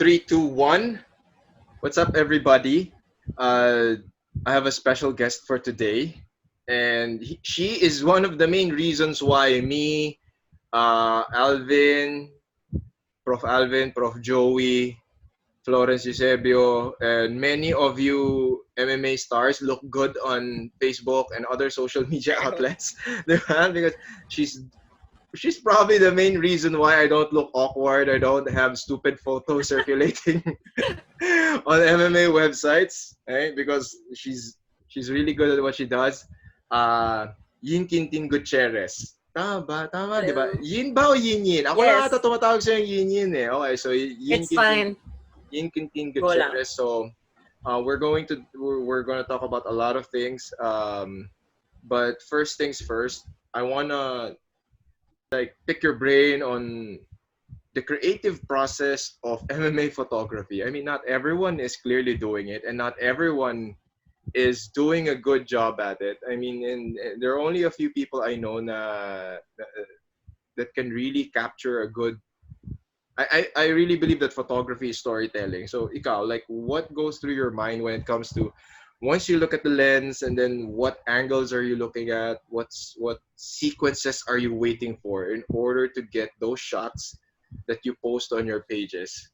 3, 2, 1. What's up, everybody? I have a special guest for today, and she is one of the main reasons why me, Alvin, Prof. Joey, Florence Eusebio, and many of you MMA stars look good on Facebook and other social media outlets. Diba? Because she's she's probably the main reason why I don't look awkward. I don't have stupid photos circulating on MMA websites, right? Because she's really good at what she does. Yin Quintin-Gutierrez. Tama ba? Tama, di ba? Hello. Yin ba o Yin Yin? Ako na Yes, ata tumatawag sa'yo Yin Yin eh. Okay, so it's fine. Yin Go lang. Quintin-Gutierrez. So we're going to talk about a lot of things. But first things first, I wanna like pick your brain on the creative process of MMA photography. I mean, not everyone is clearly doing it, and not everyone is doing a good job at it. I mean, and there are only a few people I know that can really capture a good. I really believe that photography is storytelling. So, ikaw, like, what goes through your mind when it comes to once you look at the lens, and then what angles are you looking at? What sequences are you waiting for in order to get those shots that you post on your pages?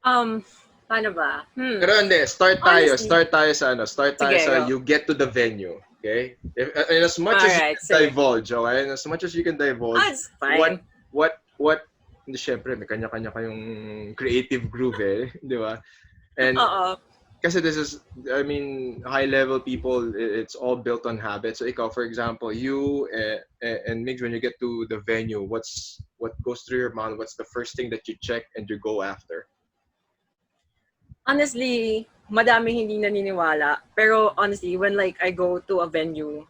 Paano ba? Pero hindi, Honestly, start tayo sige, sa go. you get to the venue, okay? And as much as you Alright, can sige. divulge, okay? And as much as you can divulge, It's fine. what hindi syempre may kanya-kanya kayong creative groove eh, di ba? And Oo. kasi this is, I mean, high level people, it's all built on habit. So ikaw, for example, you and Migs, when you get to the venue, what goes through your mind? What's the first thing that you check and you go after? Honestly, madaming hindi naniniwala. Pero honestly, when like I go to a venue,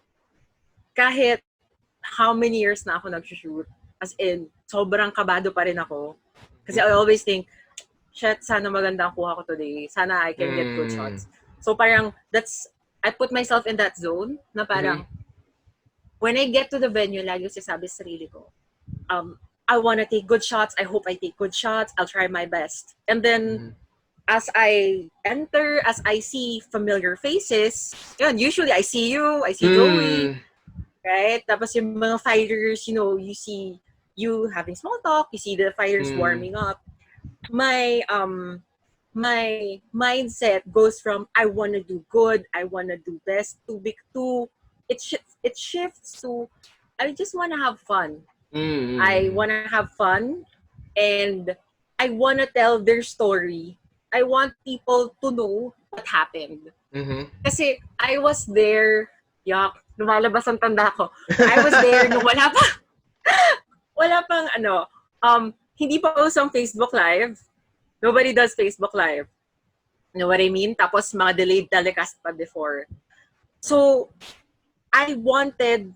kahit how many years na ako nag-shoot, as in, sobrang kabado pa rin ako. Kasi I always think, shit, sana maganda ang kuha ko today. Sana I can get good shots. So parang, I put myself in that zone na parang, when I get to the venue, lagi ko sinasabi sa sarili ko, I want to take good shots. I hope I take good shots. I'll try my best. And then, as I enter, as I see familiar faces, yun, usually I see you, I see Joey, right? Tapos yung mga fighters, you see you having small talk, you see the fighters warming up. My mindset goes from I want to do good, I want to do best to it shifts to I just want to have fun. I want to have fun, and I want to tell their story. I want people to know what happened. Kasi I was there, lumalabas ang tanda ko. I was there nung wala pang hindi pa usong Facebook Live. Nobody does Facebook Live. You know what I mean? Tapos mga delayed telecast pa before. So, I wanted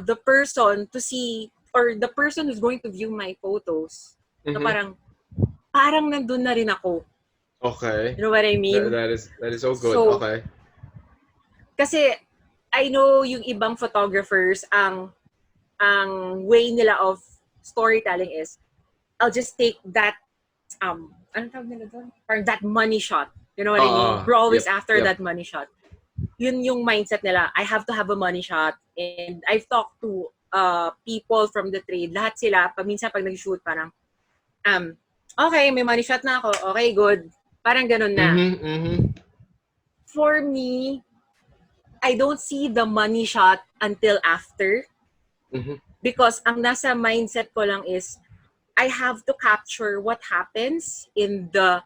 the person to see, or the person who's going to view my photos, na parang nandun na rin ako. Okay. You know what I mean? That is so good. So, okay. Kasi I know yung ibang photographers, ang way nila of storytelling is, I'll just take that, anong tawag nila doon? Parang that money shot. You know what I mean? We're always after that money shot. Yun yung mindset nila. I have to have a money shot. And I've talked to people from the trade. Lahat sila, minsan pag nag-shoot, parang, okay, may money shot na ako. Okay, good. Parang ganun na. For me, I don't see the money shot until after. Because ang nasa mindset ko lang is, I have to capture what happens in the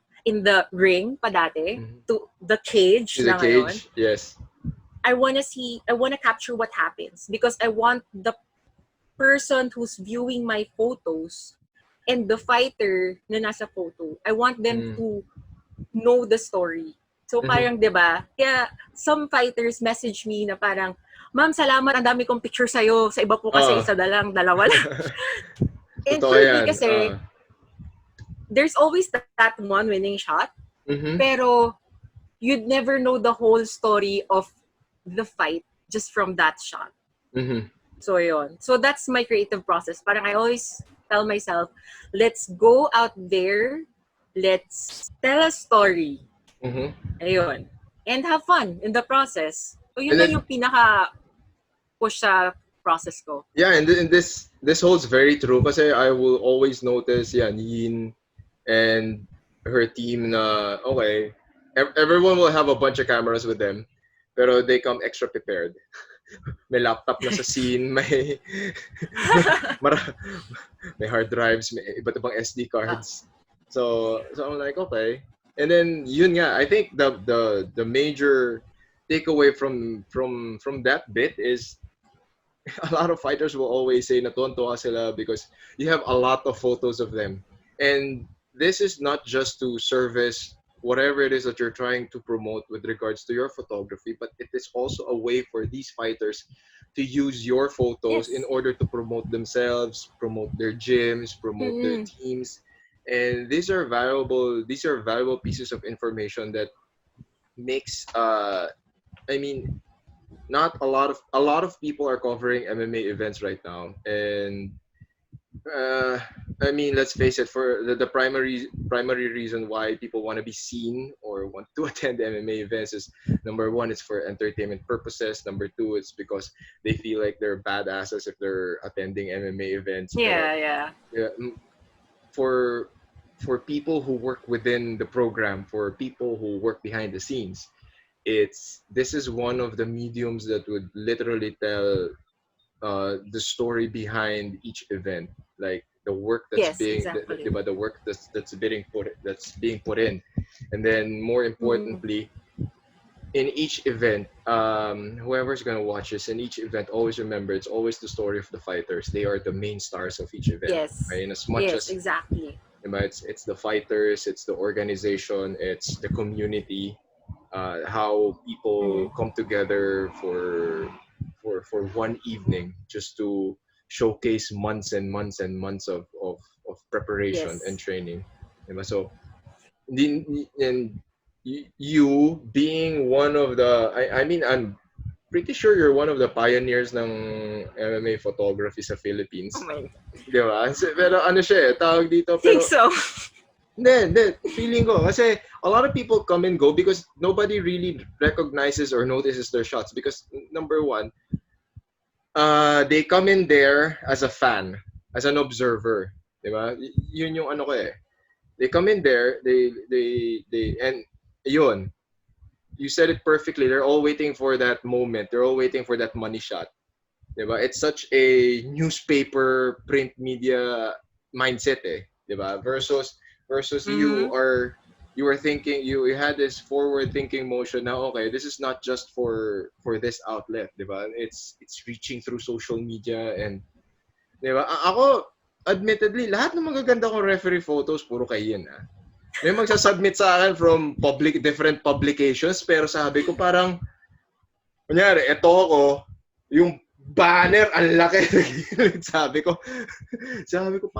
ring pa dati, to the cage To the na ngayon. cage, yes. I want to capture what happens because I want the person who's viewing my photos and the fighter na nasa photo, I want them to know the story. So parang, 'di ba? Kaya some fighters message me na parang, "Ma'am, salamat, ang dami kong picture sa'yo. Sa iba po kasi isa na lang, dalawa lang." And Totoo for yan. me kasi, there's always that one winning shot. Pero you'd never know the whole story of the fight just from that shot. So yun. So that's my creative process. Parang I always tell myself, let's go out there, let's tell a story. Mm-hmm. Ayun. And have fun in the process. So yun And lang then yung pinaka-push sa process ko. yeah, and this holds very true kasi I will always notice yeah, Yin and her team na okay, everyone will have a bunch of cameras with them, pero they come extra prepared. May laptop na sa scene, may, mara- may hard drives, may iba't ibang SD cards. So I'm like, okay. And then yun nga, I think the major takeaway from that bit is a lot of fighters will always say natutuwa sila because you have a lot of photos of them. And this is not just to service whatever it is that you're trying to promote with regards to your photography, but it is also a way for these fighters to use your photos in Yes. order to promote themselves, promote their gyms, promote their Mm-hmm. teams. And these are valuable pieces of information that makes I mean not a lot of people are covering MMA events right now, and uh, I mean, let's face it. For the primary reason why people want to be seen or want to attend MMA events is number one, it's for entertainment purposes. Number two, it's because they feel like they're badasses if they're attending MMA events. But Yeah, yeah. yeah, for for people who work within the program, for people who work behind the scenes, it's this is one of the mediums that would literally tell the story behind each event, like the work Yes, exactly. the work that's being put in, and then more Mm-hmm. importantly, in each event, whoever's gonna watch this in each event, always remember it's always the story of the fighters. They are the main stars of each event, Yes. right? And as much Yes, as exactly. it's the fighters, it's the organization, it's the community, how people Mm-hmm. come together for one evening just to showcase months and months and months of preparation and Yes. training. Diba? So and you being one of the I mean I'm pretty sure you're one of the pioneers ng MMA photography sa Oh Philippines. my God. Di ba? Pero ano siya tawag dito, Think pero so. hindi, feeling ko. Kasi a lot of people come and go because nobody really recognizes or notices their shots. Because number one, they come in there as a fan, as an observer. Diba? Yun yung ano ko eh. They come in there, and yun, you said it perfectly. They're all waiting for that moment. They're all waiting for that money shot. Diba? It's such a newspaper, print media mindset eh. Diba? Versus Mm-hmm. you were thinking you had this forward thinking motion now okay this is not just for this outlet diba it's reaching through social media and diba ako admittedly lahat ng magaganda kong referee photos puro kay Ian may magsasubmit sa akin from different publications pero sabi ko parang kunyari, eto ako, yung banner, ang laki. sabi ko, sabi ko,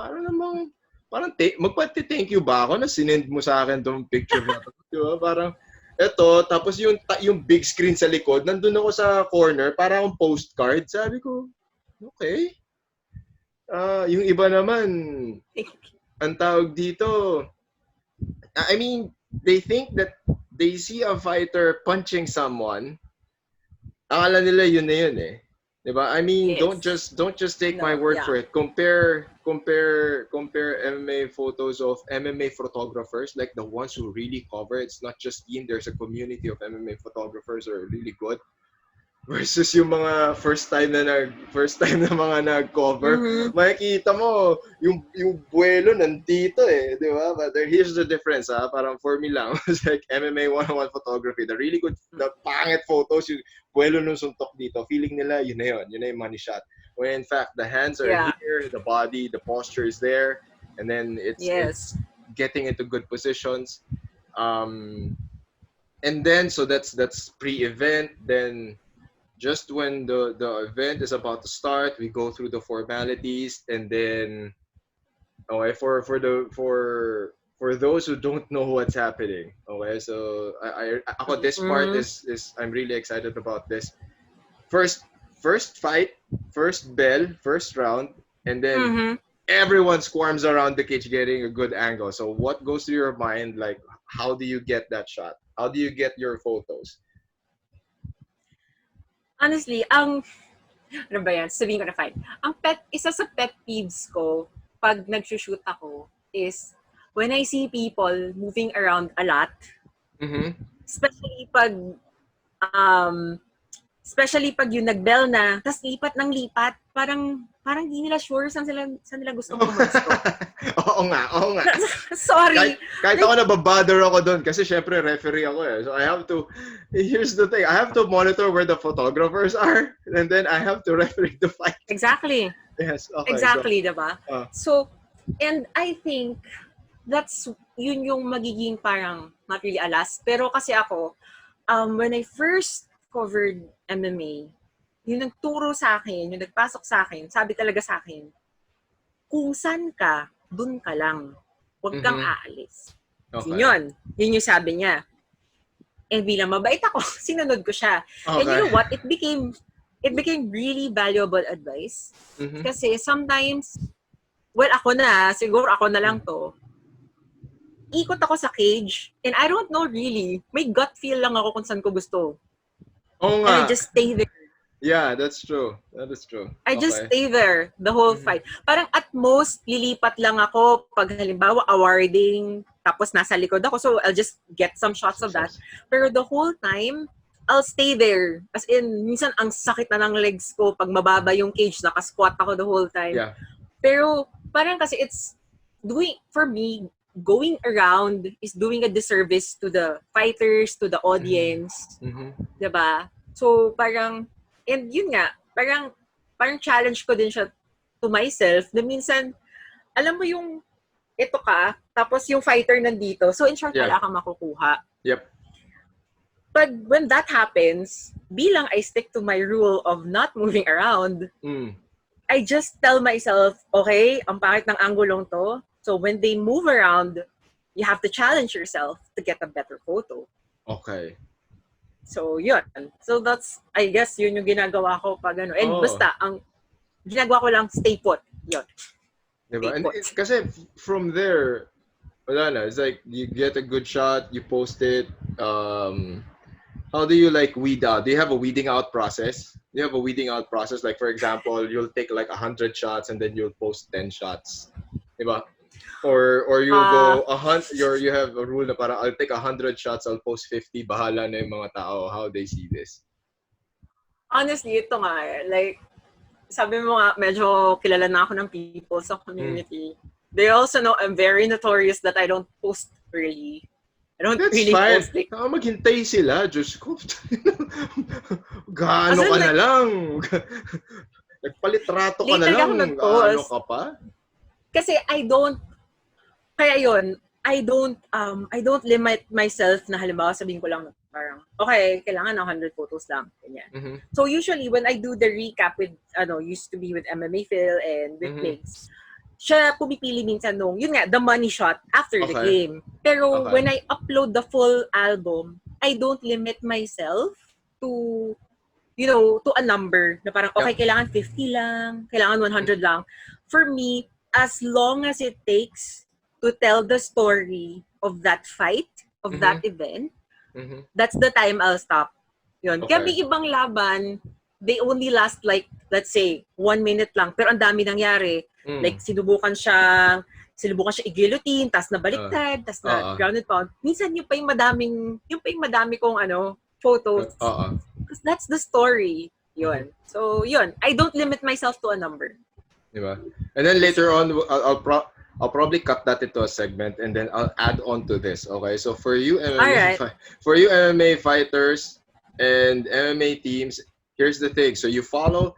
magpati-thank you ba ako na sinend mo sa akin tong picture na to? Di ba? Parang, eto, tapos yung big screen sa likod, nandun ako sa corner, para akong postcard. Sabi ko, okay. Yung iba naman, ang tawag dito, I mean, they think that they see a fighter punching someone, akala nila yun na yun eh. 'Di ba? I mean, Yes. don't just take my No, word yeah. for it. Compare MMA photos of MMA photographers like the ones who really cover. It's not just Yin. There's a community of MMA photographers who are really good. Versus yung mga first time na mga nag-cover, Mm-hmm. makikita mo yung buwelo nandito eh, di ba? But here's the difference parang for me lang, it's like MMA 101 photography, the pangit photos, yung buwelo nung suntok dito, feeling nila yun na yung money shot. When in fact the hands are Yeah. here, the body, the posture is there, and then it's Yes. getting into good positions. Um, and then so that's pre-event, then just when the event is about to start, we go through the formalities, and then okay for those who don't know what's happening. Okay, so this part Mm-hmm. is I'm really excited about this. First first fight. first bell, first round, and then Mm-hmm. everyone swarms around the cage getting a good angle. So what goes through your mind? Like, how do you get that shot? How do you get your photos? Honestly, ano ba yan? Sabihin ko na fine. Isa sa pet peeves ko pag nag-shoot ako is when I see people moving around a lot, Mm-hmm. especially pag yung nag-bell na, tas lipat ng lipat, parang di nila sure saan nila gustong pumasto. Oo nga. Sorry. Kahit ako nababother ako doon kasi syempre referee ako eh. So I have to, here's the thing, I have to monitor where the photographers are and then I have to referee the fight. Exactly. Yes, okay. Exactly, diba? So, and I think yun yung magiging parang not really alas. Pero kasi ako, when I first covered MMA, yung nagturo sa akin, yung nagpasok sa akin, sabi talaga sa akin, kung saan ka, dun ka lang. Huwag kang aalis. Okay. Yun yung sabi niya. And bilang mabait ako, sinunod ko siya. Okay. And you know what? It became really valuable advice. Mm-hmm. Kasi sometimes, siguro ako na lang to, ikot ako sa cage, and I don't know really, may gut feel lang ako kung saan ko gusto. Oo And nga. I just stay there. Yeah, that's true. That is true. I just stay there the whole fight. Parang at most, lilipat lang ako pag halimbawa awarding, tapos nasa likod ako, so I'll just get some shots of that. Pero the whole time, I'll stay there. As in, minsan ang sakit na ng legs ko pag mababa yung cage, nakasquat ako the whole time. Yeah. Pero parang kasi for me, going around is doing a disservice to the fighters, to the audience. Mm-hmm. Diba? So parang, and yun nga, parang challenge ko din siya to myself na minsan, alam mo yung ito ka, tapos yung fighter nandito. So in short, wala kang makukuha. Yep. But when that happens, bilang I stick to my rule of not moving around, I just tell myself, okay, ang pangit ng anggulong to. So when they move around, you have to challenge yourself to get a better photo. Okay. So yun. So that's, I guess, yun yung ginagawa ko pag ano. And basta, ang ginagawa ko lang, stay put. Yun. Diba? And kasi from there, wala na. It's like, you get a good shot, you post it. How do you like weed out? Do you have a weeding out process? Do you have a weeding out process? Like, for example, you'll take like 100 shots and then you'll post 10 shots. Diba? Or you go you have a rule na parang I'll take 100 shots, I'll post 50, bahala na yung mga tao how they see this. Honestly, ito nga, like, sabi mo nga, medyo kilala na ako ng people sa community. They also know I'm very notorious that I don't post early. I don't That's really fine. post. Like, maghintay sila, Diyos ko. Gaano ka na lang? Nagpalitrato ka na lang. Gaano ka pa? Kasi kaya yun, I don't limit myself na halimbawa sabihin ko lang na parang, okay, kailangan ng 100 photos lang. Ganyan. Mm-hmm. So usually when I do the recap with, used to be with MMA Phil and with Migs, siya pumipili minsan nung, yun nga, the money shot after the game. Pero when I upload the full album, I don't limit myself to, to a number na parang, okay, kailangan 50 lang, kailangan 100 lang. For me, as long as it takes to tell the story of that fight, of that event, that's the time I'll stop. Yun. Kaya may ibang laban, they only last like, let's say, 1 minute lang. Pero ang dami nangyari. Like, sinubukan siya i-guillotine, tas nabaliktad, tas na grounded pound. Minsan, yung pa yung madami kong photos. Because that's the story. Yun. So, yun. I don't limit myself to a number. Diba? And then later on, I'll probably cut that into a segment and then I'll add on to this. Okay, so for you MMA fighters and MMA teams, here's the thing. So you follow,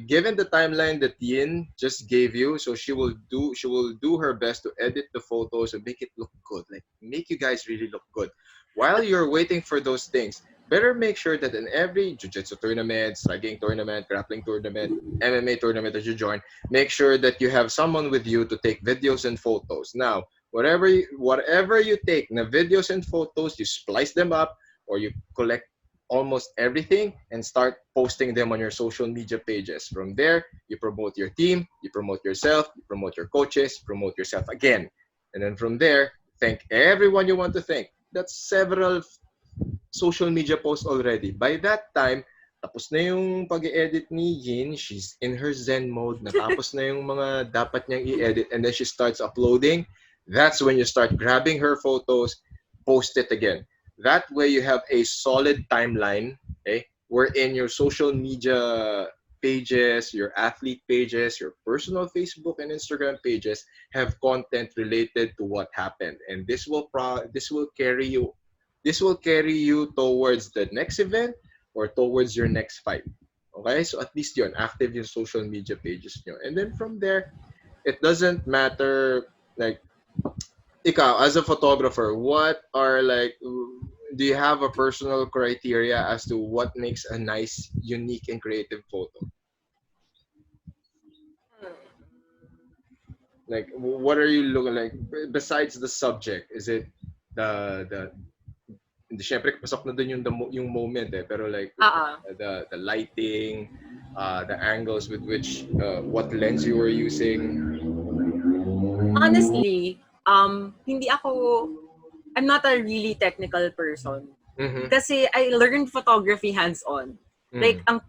given the timeline that Yin just gave you, so she will do her best to edit the photos and make it look good, like make you guys really look good. While you're waiting for those things, better make sure that in every jiu-jitsu tournament, striking tournament, grappling tournament, MMA tournament that you join, make sure that you have someone with you to take videos and photos. Now, whatever you take, na videos and photos, you splice them up or you collect almost everything and start posting them on your social media pages. From there, you promote your team, you promote yourself, you promote your coaches, promote yourself again. And then from there, thank everyone you want to thank. That's several social media posts already. By that time, tapos na yung pag-edit ni Yin, she's in her zen mode, natapos na yung mga dapat niyang i-edit, and then she starts uploading. That's when you start grabbing her photos, post it again. That way you have a solid timeline, okay? Wherein your social media pages, your athlete pages, your personal Facebook and Instagram pages have content related to what happened. And this will carry you towards the next event or towards your next fight. Okay? So at least yun, active yung social media pages nyo. And then from there, it doesn't matter, like, ikaw, as a photographer, what are, like, do you have a personal criteria as to what makes a nice, unique, and creative photo? Like, what are you looking like besides the subject? Is it the hindi, syempre pasok na dun yung moment pero like the lighting, the angles with which what lens you were using? Honestly, hindi ako, I'm not a really technical person. Mm-hmm. Kasi I learned photography hands-on. Like, ang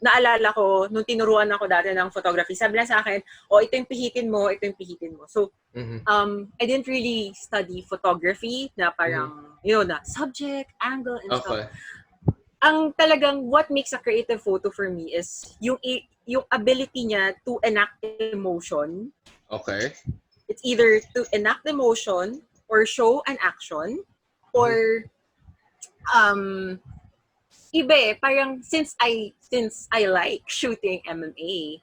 naalala ko, nung tinuruan ako dati ng photography, sabi lang sa akin, ito yung pihitin mo, ito yung pihitin mo. So, I didn't really study photography na parang, na subject, angle, and stuff. Ang talagang, what makes a creative photo for me is yung ability niya to enact emotion. Okay. It's either to enact emotion, or show an action, or, iba parang since I like shooting MMA,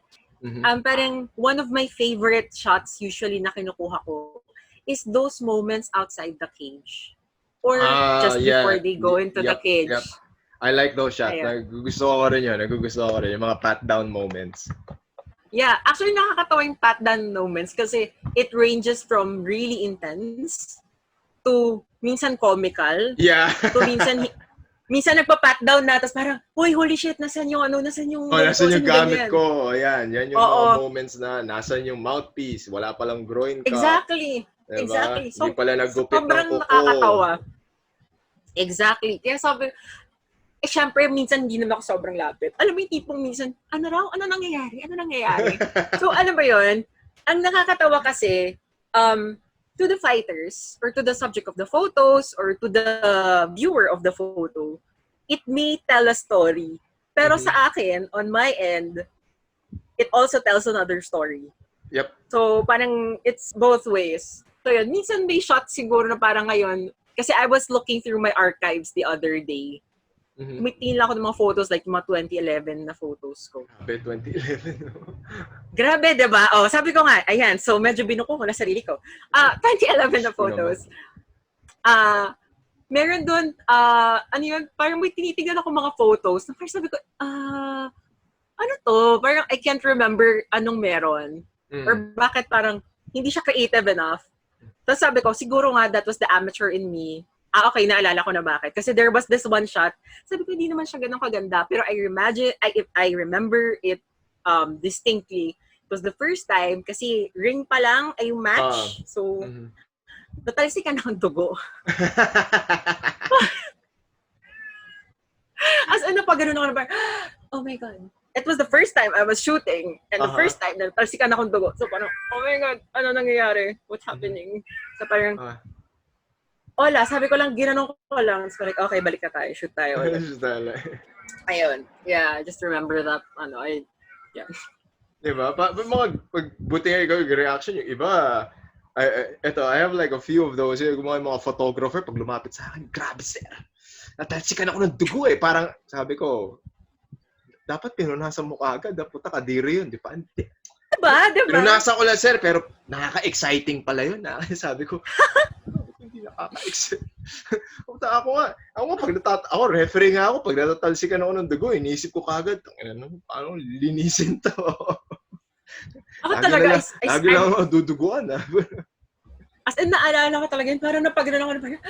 parang one of my favorite shots usually na kinukuha ko is those moments outside the cage or just before they go into the cage. Yep. I like those shots. Nagugustuhan ko rin yun. Nagugustuhan ko rin yung mga pat down moments. Yeah, actually nakakatawa yung pat down moments kasi it ranges from really intense to minsan comical. Yeah. To minsan nagpa-pat down na, tapos parang, holy shit, nasan yung nasan yung gamit ko. Ayan, yan yung mga moments na nasan yung mouthpiece, wala palang groin cup. Exactly. Diba? Exactly. So, hindi pala nagupit ng kuko. Sobrang nakakatawa. Exactly. Kaya sabi, syempre, minsan hindi naman ako sobrang lapit. Alam mo yung tipong minsan, ano nangyayari? So, alam ba yun? Ang nakakatawa kasi, to the fighters or to the subject of the photos or to the viewer of the photo, it may tell a story. Pero sa akin, on my end, it also tells another story. Yep. So, parang it's both ways. So, yun. Minsan may shot siguro na parang ngayon, kasi I was looking through my archives the other day. Umitingin lang ako ng mga photos, like mga 2011 na photos ko. Grabe, 2011. Grabe, diba? Sabi ko nga, ayan, so medyo binuko ko na sarili ko. 2011 na photos. Meron doon, ano yun, parang may tinitignan ako mga photos. Na parang sabi ko, ano to? Parang I can't remember anong meron. Or bakit parang hindi siya creative enough. Tapos sabi ko, siguro nga that was the amateur in me. Okay, naalala ko na bakit. Kasi there was this one shot. Sabi ko, hindi naman siya ganun kaganda. Pero I remember it distinctly. It was the first time kasi ring pa lang ay yung match. So, natalsikan ng dugo. As ano pa, ganun ako na parang, oh my God. It was the first time I was shooting. And the first time na natalsikan akong dugo. So parang, oh my God, ano nangyayari? What's happening? So parang, wala, sabi ko lang, ginanong ko lang. So like, okay, balik na tayo. Shoot tayo. Ayun. Yeah, just remember that. Yeah. Diba? Buti nga ikaw yung reaction. Yung iba, I have like a few of those. Yung mga photographer, pag lumapit sa akin, grabe sir. Natalsikan ako ng dugo eh. Parang, sabi ko, dapat pinunasan mo agad. Puta, kadiri yun. Di ba? Diba? Pinunasan ko lang sir, pero nakaka-exciting pala yun. Sabi ko, hindi nakaka-excite. Ako referee nga ako, pag natatalsikan ako ng dugo, iniisip ko kagad, paano linisin to? Ako talaga, lagi lang ako duduguan. As in, naalala ko talaga yun, parang napagano ako na parang,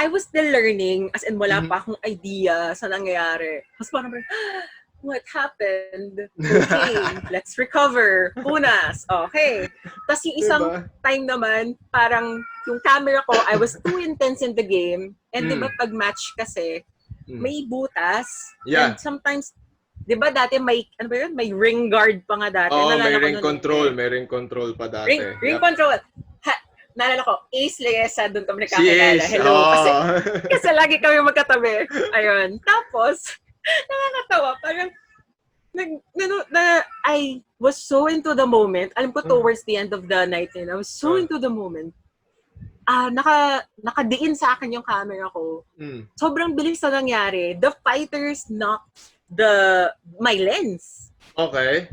I was still learning, as in wala pa akong idea sa nangyayari. Tapos parang, what happened? Okay, let's recover. Punas. Okay. Tapos yung isang time naman, parang yung camera ko, I was too intense in the game. And di ba pag match kasi, may butas. Yeah. And sometimes, di ba dati may, ano ba yun? May ring guard pa nga dati. Oo, may ring control. May ring control pa dati. Ring control. Naalala ko, Ace Leesa, doon kami nakakilala. Hello. Kasi lagi kami magkatabi. Ayun. Tapos, nakakatawa. Parang, I was so into the moment. Alam ko, towards the end of the night, I was so into the moment. Nakadiin sa akin yung camera ko. Sobrang bilis na nangyari. The fighters knocked my lens. Okay.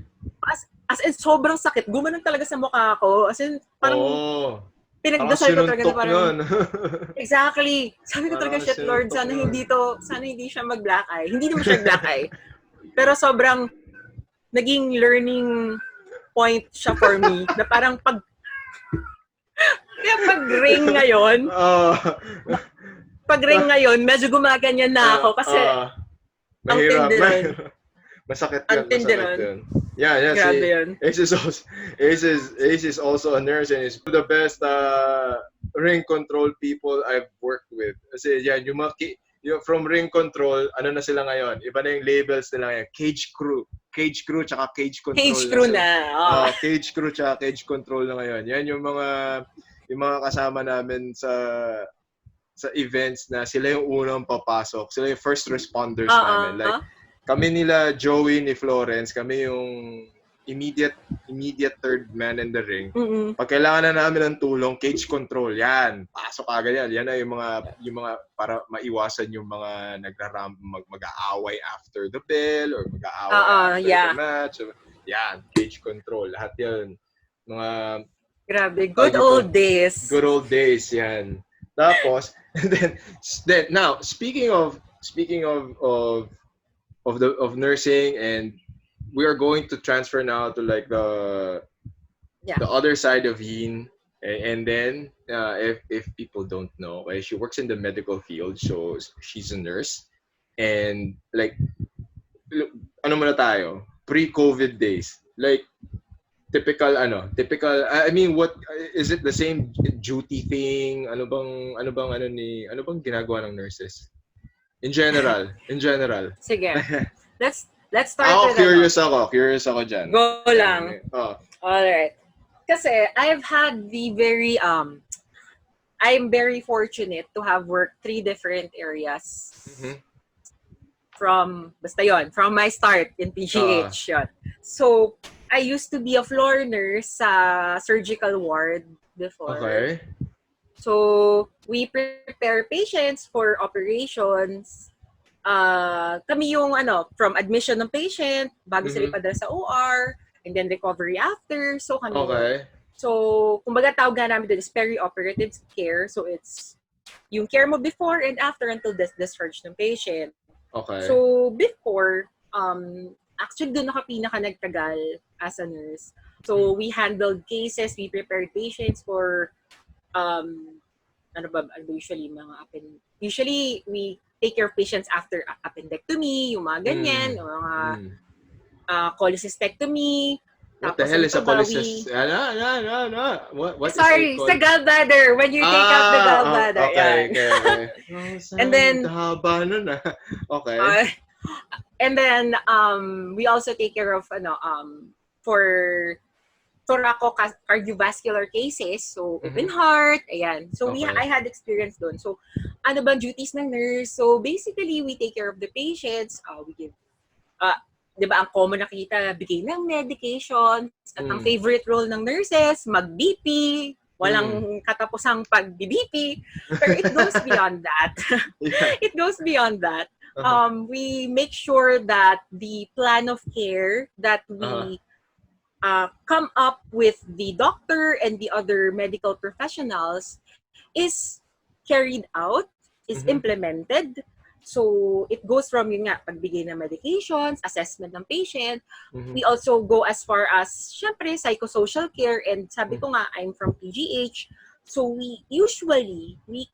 As in, sobrang sakit. Gumanon talaga sa mukha ko. As in, parang pinagdasal ko talaga na parang exactly. Sabi ko talaga, shit Lord, sana hindi siya mag-black eye. Hindi naman siya black eye. Pero sobrang naging learning point siya for me na parang pag ring ngayon, medyo gumaganyan na ako kasi mahirap. Masakit yun. Yeah. Grabe yun. Ace is also a nurse and is the best ring control people I've worked with. Kasi yan, yung from ring control, ano na sila ngayon? Iba na yung labels nila ngayon. Cage crew, tsaka cage control. Cage crew na. Cage crew tsaka cage control na ngayon. Yan yung mga kasama namin sa events na sila yung unang papasok. Sila yung first responders namin. Like, kami nila Joey ni Florence, kami yung immediate third man in the ring. Pag kailangan na namin ng tulong, cage control, yan. Pasok agad yan. Yan na yung mga para maiwasan yung mga mag-aaway after the bell or mag-aaway after the match. Yan, cage control. Lahat yan. Mga grabe, good old days. Good old days, yan. Tapos, then now, speaking of nursing, and we are going to transfer now to like the other side of Yin, and then if people don't know, okay, she works in the medical field, so she's a nurse, and like ano muna tayo, pre-COVID days, like typical I mean, what is it, the same duty thing, ano bang ginagawa ng nurses in general? Sige. Let's start with curious ako dyan. Go lang. Alright. Kasi I've had I'm very fortunate to have worked 3 different areas. From my start in PGH. Yun. So, I used to be a floor nurse sa surgical ward before. Okay. So, we prepare patients for operations. Kami yung from admission ng patient, bago sila ipadala sa OR, and then recovery after. So, kami. Okay. So, kumbaga tawag nga namin doon is perioperative care. So, it's yung care mo before and after until discharge ng patient. Okay. So, before, actually doon ako pinaka nagtagal as a nurse. So, we handled cases, we prepared patients for usually we take care of patients after appendectomy, yung mga ganyan, yung mga cholecystectomy. What the hell is a cholecystectomy? What Sorry, sa gallbladder, when you take out the gallbladder. Okay. And then haba nun. Okay. And then we also take care of for cardiovascular cases, so open heart, ayan. So I had experience doon. So ano bang duties ng nurse? So basically we take care of the patients, we give 'di ba ang common nakita, bigay ng medications, at ang favorite role ng nurses, mag-BP, walang katapusang pag-BP, pero it goes beyond that. It goes beyond that. We make sure that the plan of care that we come up with the doctor and the other medical professionals is carried out, is implemented. So, it goes from yung nga, pagbigay ng medications, assessment ng patient. We also go as far as, syempre, psychosocial care. And sabi ko nga, I'm from PGH. So we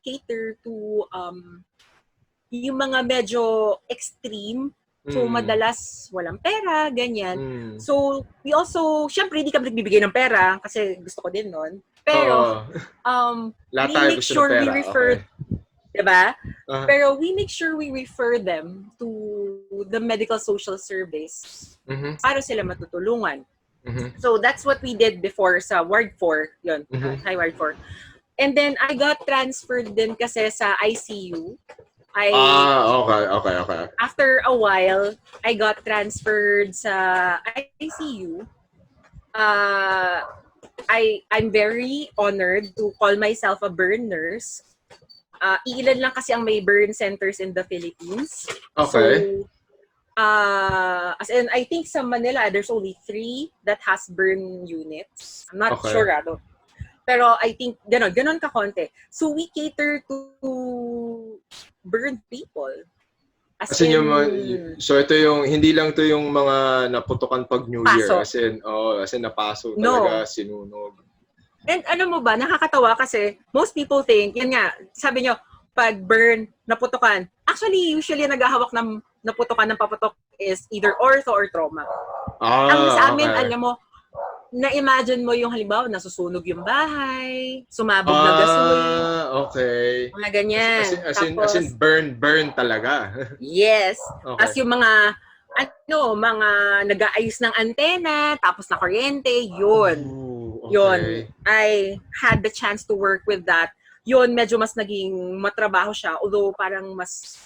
cater to yung mga medyo extreme. So madalas walang pera, ganyan. So we also, syempre hindi kami nagbibigay ng pera kasi gusto ko din nun. Pero lahat we tayo make gusto sure ng pera. we refer, okay. diba? Pero we make sure we refer them to the medical social service para sila matutulungan. So that's what we did before sa Ward 4, yun, Thai Ward 4. And then I got transferred din kasi sa ICU. Okay. After a while, I got transferred sa ICU. I'm very honored to call myself a burn nurse. Ilan lang kasi ang may burn centers in the Philippines. Okay. So, as in, I think sa Manila, there's only 3 that has burn units. I'm not sure, though. Pero I think, ganon ka-konti. So, we cater to burn people. As in, so ito yung, hindi lang to yung mga naputukan pag New Year. As in napaso talaga, sinunog. And ano mo ba, nakakatawa kasi most people think, yan nga, sabi nyo, pag burn, naputukan. Actually, usually naghahawak ng naputukan ng paputok is either ortho or trauma. Ang sa amin, alam mo, na-imagine mo yung halimbawa, nasusunog yung bahay, sumabog na gasoline. Okay. Mga ganyan. As in burn talaga. Yes. Okay. As yung mga nag-aayos ng antena, tapos na kuryente, yun. Okay. Yun. I had the chance to work with that. Yun, medyo mas naging matrabaho siya. Although parang mas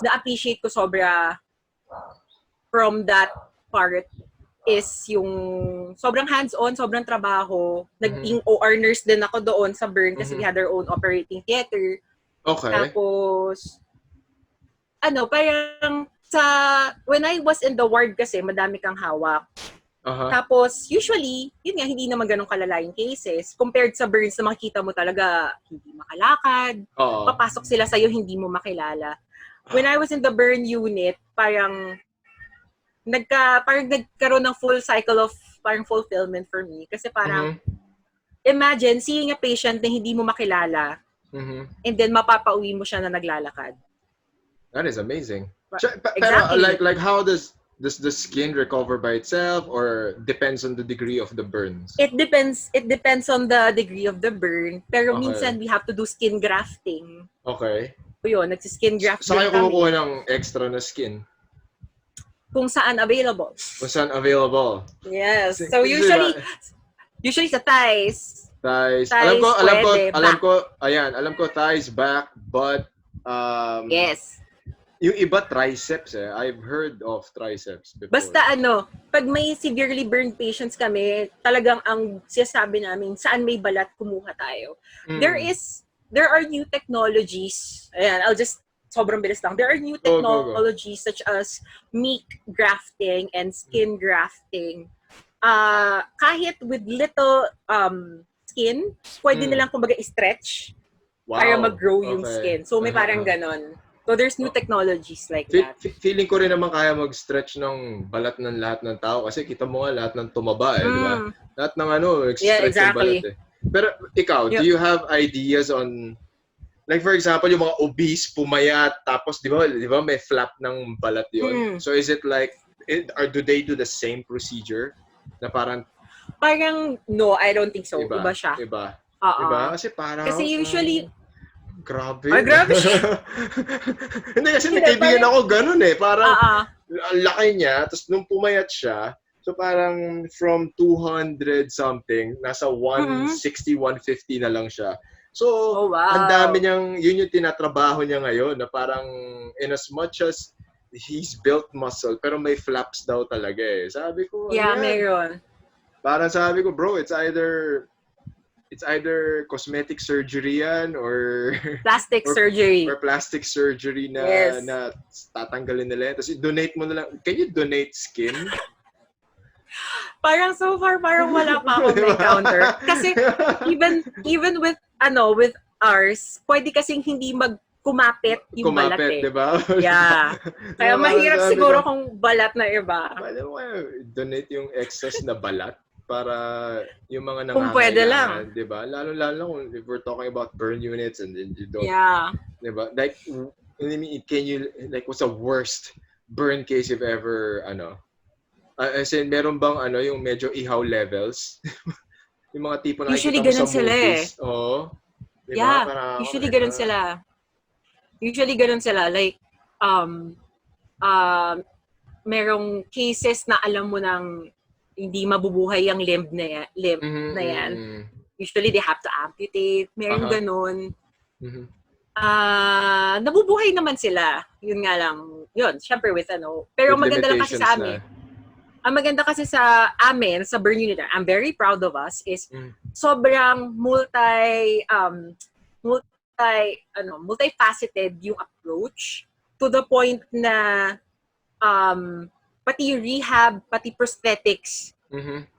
na-appreciate ko sobra from that part is yung sobrang hands-on, sobrang trabaho. Naging OR nurse din ako doon sa burn kasi we had our own operating theater. Okay. Tapos, parang when I was in the ward kasi, madami kang hawak. Tapos, usually, yun nga, hindi naman ganun kalala yung cases. Compared sa burns na makikita mo talaga, hindi makalakad. Papasok sila sa'yo, hindi mo makilala. When I was in the burn unit, parang nagkaroon ng full cycle of parang fulfillment for me. Kasi parang, imagine seeing a patient na hindi mo makilala and then mapapauwi mo siya na naglalakad. That is amazing. Exactly. Pero like how does the skin recover by itself or depends on the degree of the burns? It depends on the degree of the burn. Pero minsan we have to do skin grafting. Okay. So yun, nagsiskin graft din kami. Saan kayo kumukuha ng extra na skin? Kung saan available. Yes. So usually sa thighs. Alam ko thighs, back, butt. Yes. Yung iba triceps I've heard of triceps before. Basta pag may severely burned patients kami, talagang ang sinasabi namin, saan may balat, kumuha tayo. There are new technologies. Ayan, sobrang bilis lang. There are new technologies such as meat grafting and skin grafting. Kahit with little skin, pwede nilang kumbaga i-stretch para mag-grow yung skin. So may parang ganon. So there's new technologies like that. Feeling ko rin naman kaya mag-stretch ng balat ng lahat ng tao kasi kita mo nga lahat ng tumaba di ba? Lahat ng nag-stretch yung balat Pero ikaw, do you have ideas on, like for example, yung mga obese, pumayat, tapos di ba may flap ng balat yun? So is it like, do they do the same procedure? Na parang no, I don't think so. Iba siya. Iba? Kasi parang, kasi usually, grabe. Ay, grabe siya. Hindi kasi nagkaibigan ako ganun Parang, ang laki niya, tapos nung pumayat siya, so parang from 200 something, nasa 160, 150 na lang siya. So, ang dami niyang, yun yung tinatrabaho niya ngayon, na parang in as much as he's built muscle, pero may flaps daw talaga Sabi ko, meron. Parang sabi ko, bro, it's either cosmetic surgery yan or plastic surgery. Or plastic surgery na na tatanggalin nila. Tapos i-donate mo na lang. Can you donate skin? Parang so far parang wala pa akong encounter. Kasi even with ours, pwede kasing hindi kumapit yung balat diba? Yeah. Kaya mahirap siguro kung balat na iba. Pwede mo donate yung excess na balat. para yung mga Kung pwede lang. nangangailangan, 'di ba? Lalo kung if we're talking about burn units and then you don't, Yeah. 'di ba? Like, I mean, can you, like, what's the worst burn case you've ever, as in, meron bang, yung medyo ihaw levels? Yung mga tipo na Usually nakikita mo sa ganun sila eh. movies. Oo. 'Di ba? Yeah, Parang ako usually like, ganun sila. Usually ganun sila. Like, merong cases na alam mo nang hindi mabubuhay ang limb na yan. Usually, they have to amputate. Meron ganun. Nabubuhay naman sila. Yun nga lang. Yun, syempre with Pero with maganda lang kasi sa amin. Ang maganda kasi sa amin, sa burn unit, I'm very proud of us, is sobrang multifaceted yung approach to the point na pati rehab, pati prosthetics,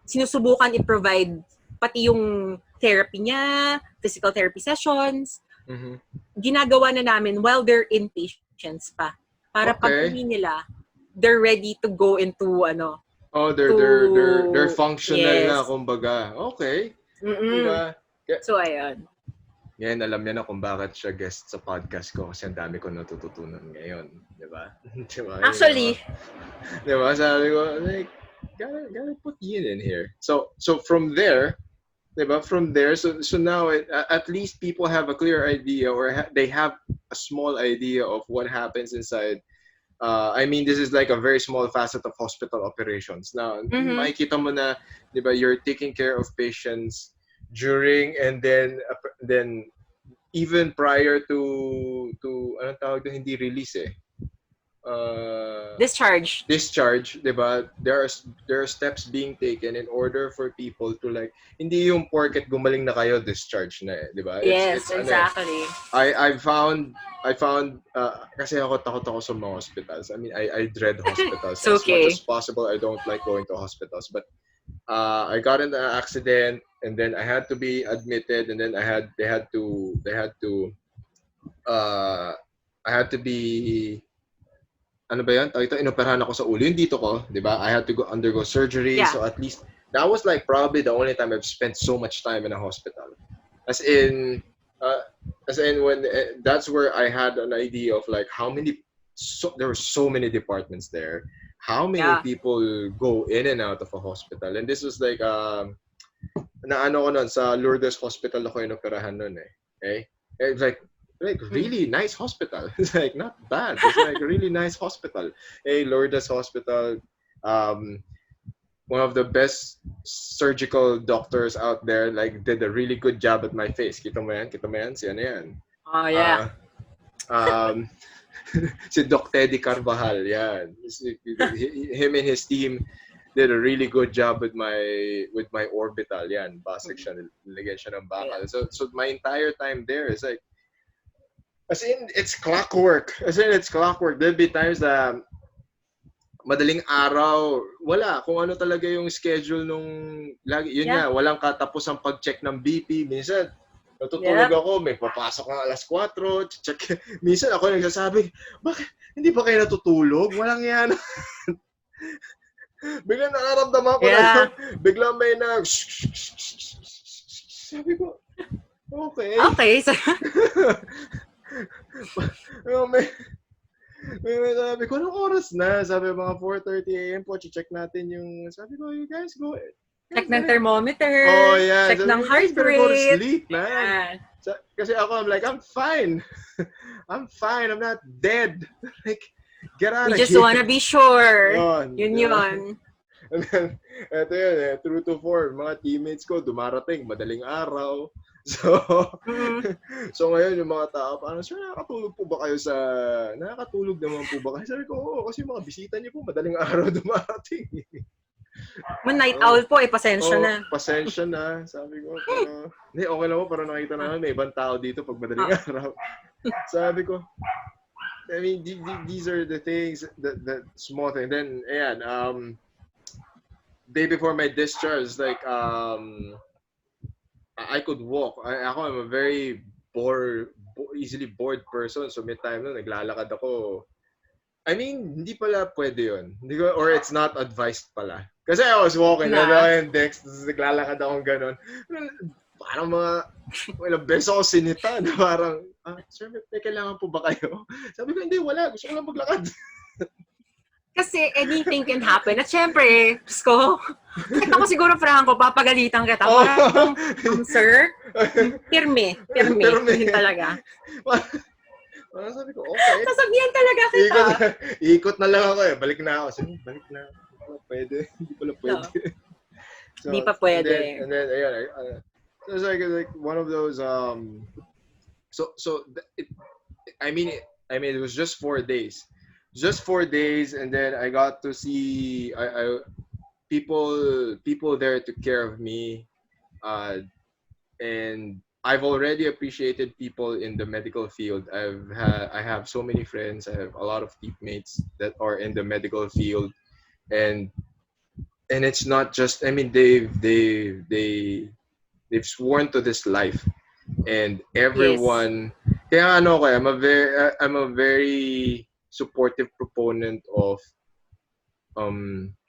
sinusubukan i-provide pati yung therapy niya, physical therapy sessions, ginagawa na namin while they're inpatients pa. Para pag uwi nila, they're ready to go into they're functional na, kumbaga. Okay. Diba? So, ayun. Ngayon, alam niya na kung bakit siya guest sa podcast ko kasi ang dami ko natututunan ngayon. Diba? Diba? Actually. Diba? Sabi ko, like, gotta put Yin in here. So from there, diba? From there, so now, at least people have a clear idea, or they have a small idea of what happens inside. I mean, this is like a very small facet of hospital operations. Now, makikita mo na, di ba, you're taking care of patients during and then even prior to anong tawag doon, hindi release discharge, di ba? There are steps being taken in order for people to, like, hindi yung porket gumaling na kayo, discharge na di ba? Yes, exactly. I found kasi takot ako sa mga hospitals. I mean, I dread hospitals. As much as possible, I don't like going to hospitals. But I got in an accident, and then I had to be admitted, and then I had to be, ano ba yan? Ito, inoperahan ako sa ulo. Yung dito ko, di ba? I had to undergo surgery. Yeah. So at least, that was like probably the only time I've spent so much time in a hospital. As in when, that's where I had an idea of, like, there were so many departments there. How many people go in and out of a hospital? And this was like, naano ko nun, sa Lourdes Hospital ako inoperahan nun eh. Okay? It's like really nice hospital. It's like not bad. It's like a really nice hospital. Lourdes Hospital, one of the best surgical doctors out there, like, did a really good job at my face. Kita mo yan? Si ano yan? Oh, yeah. Si Doc Teddy Carvajal, yan. Him and his team did a really good job with my orbital, yan. Basag siya, nilagyan siya ng bakal. So my entire time there is like, as in, it's clockwork. There'll be times na madaling araw, wala. Kung ano talaga yung schedule nung lagi. Yun nga, walang katapusang pag-check ng BP. Minsan, natutulog ako, may papasok ng alas 4, check. Minsan ako nagsasabi, bakit hindi ba kayo natutulog? Walang yan. Biglang nakaramdaman ko na, biglang may sabi ko, okay. May sabi ko, anong oras na? Sabi, mga 4:30 a.m. po, check natin yung, sabi ko, you guys go. Check ng thermometer. Oh, yeah. Check ng heart rate. Go to sleep, man. Kasi ako, I'm like, I'm fine. I'm not dead. Like, get out of here. We just wanna be sure. Yun. And then, eto yun, true to form, mga teammates ko, dumarating, madaling araw. So ngayon yung mga tao, parang, sir, nakakatulog naman po ba kayo? Sabi ko, oo, kasi yung mga bisita niyo po, madaling araw dumarating. Night owl po, pasensya na. Pasensya na, sabi ko. Pero, hindi, okay lang po, parang nakita namin, may ibang tao dito pag madaling araw. Sabi ko, I mean, these are the things, the small thing. Then, ayan, day before my discharge, like, I could walk. I'm a very easily bored person. So may time na naglalakad ako. I mean, hindi pala pwede yun. Or it's not advised pala. Kasi I was walking, Na. yung Dex, tapos naglalakad akong gano'n. Parang ilang beses ako sinita na parang, sir, may kailangan po ba kayo? Sabi ko, hindi, wala. Gusto ko lang maglakad. Kasi anything can happen. At syempre, ko, kahit ako siguro, Franco, papagalitan kita. Parang, sir, pirme. Yun talaga. Sabi ko, okay. Sasabihan talaga kita. Ikot na lang ako eh. Balik na ako. Sabi, balik na. Pwede. Hindi pala pwede. No. So, hindi pa pwede. And then ayun, it was like one of those I mean it was just 4 days. Just 4 days, and then I got to see people there took care of me, and I've already appreciated people in the medical field. I have so many friends. I have a lot of teammates that are in the medical field, and it's not just. I mean, they've sworn to this life, and everyone. Kaya I'm a very supportive proponent of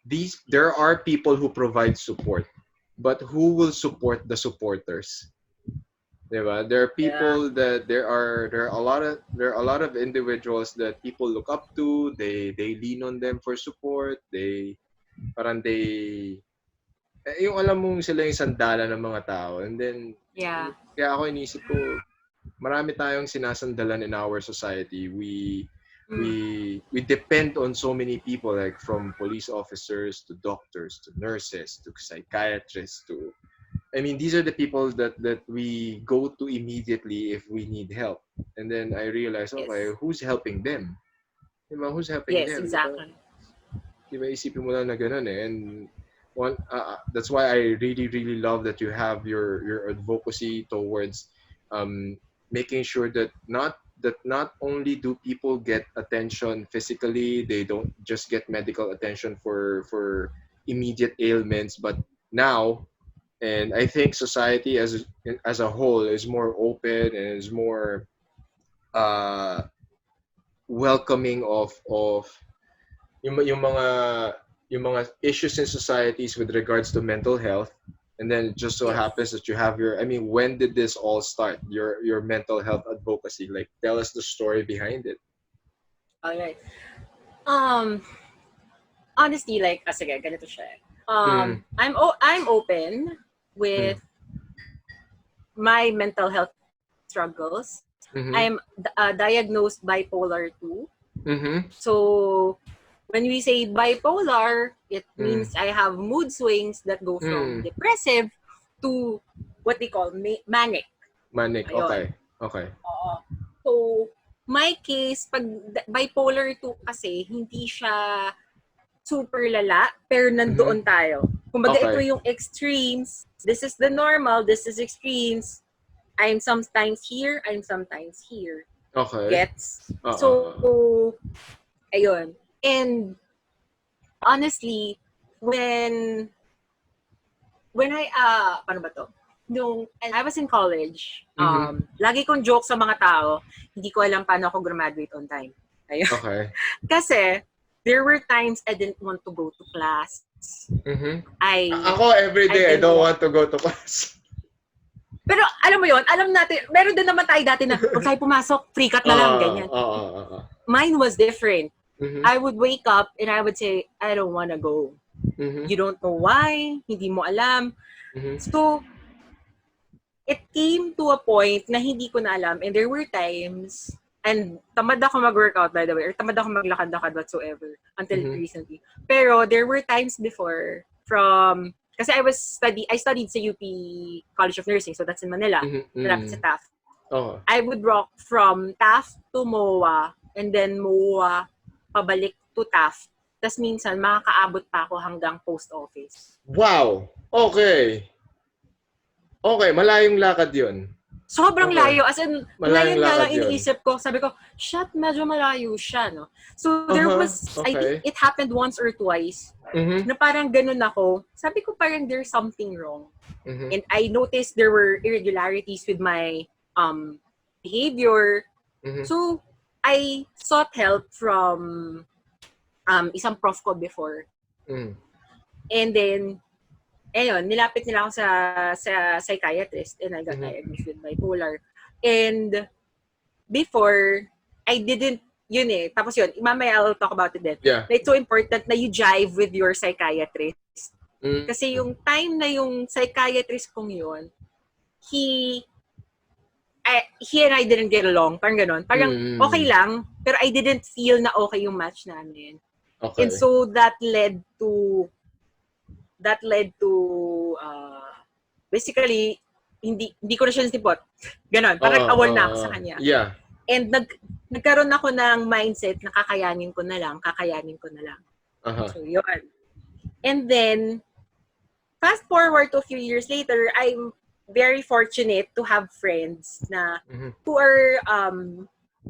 these. There are people who provide support, but who will support the supporters? Diba? There are people that there are a lot of individuals that people look up to. They lean on them for support. Yung alam mong sila yung sandala ng mga tao. And then kaya ako inisip ko, marami tayong sinasandalan in our society. We depend on so many people, like from police officers to doctors to nurses to psychiatrists to, I mean, these are the people that we go to immediately if we need help. And then I realized, okay, who's helping them? Diba? Who's helping them? Yes, exactly. Diba? Isipin mo lang na ganun eh. And that's why I really, really love that you have your advocacy towards making sure that not only do people get attention physically, they don't just get medical attention for immediate ailments, but now, and I think society as a whole is more open and is more welcoming of yung mga issues in societies with regards to mental health. And then it just so happens that you have when did this all start? Your mental health advocacy. Like, tell us the story behind it. All right. Honestly, like, sige, ganito siya. I'm open with my mental health struggles. I'm diagnosed bipolar 2. So when we say bipolar, it means I have mood swings that go from depressive to what they call manic. Manic, ayun. Okay. So, my case, pag bipolar 2 kasi, hindi siya super lala, pero nandoon tayo. Kumbaga, ito yung extremes. This is the normal, this is extremes. I'm sometimes here, I'm sometimes here. Okay. Gets? So, ayun. And honestly, when I paano ba to? Nung I was in college, lagi kong joke sa mga tao, hindi ko alam paano ako graduate on time. Ayun. Okay. Kasi there were times I didn't want to go to class. Ako every day I don't want to go to class. Pero alam mo yon, alam natin, meron din naman tayo dati na kung tayo pumasok, free cut na lang, ganyan. Mine was different. I would wake up and I would say, I don't want to go. You don't know why, hindi mo alam. So, it came to a point na hindi ko na alam, and there were times, and tamad ako mag-workout, by the way, or tamad ako maglakad-lakad whatsoever until recently. Pero there were times before kasi I studied sa UP College of Nursing, so that's in Manila, malapit sa Taft. I would walk from Taft to MOA, and then MOA pabalik to Taft. Tapos minsan, makakaabot pa ako hanggang post office. Wow! Okay, malayong lakad yun. Sobrang layo. As in, ngayon na lang yun. iniisip ko, sabi ko, medyo malayo siya, no? So, there was, I think it happened once or twice, na parang ganun ako. Sabi ko parang there's something wrong. And I noticed there were irregularities with my behavior. So, I sought help from isang prof ko before. And then, ayun, nilapit nila ako sa psychiatrist and I got diagnosed with bipolar. And before, I didn't, yun eh. Tapos yun, mamaya I'll talk about it then. Yeah. It's so important na you jive with your psychiatrist. Kasi yung time na yung psychiatrist kong yun, he and I didn't get along. Parang ganon. Parang okay lang, pero I didn't feel na okay yung match namin. Okay. And so that led to basically hindi ko na siya nasipot. Ganon. Parang awol na ako sa kanya. Yeah. And nagkaroon ako ng mindset na kakayanin ko na lang. So yun. And then fast forward to a few years later, I'm very fortunate to have friends na who are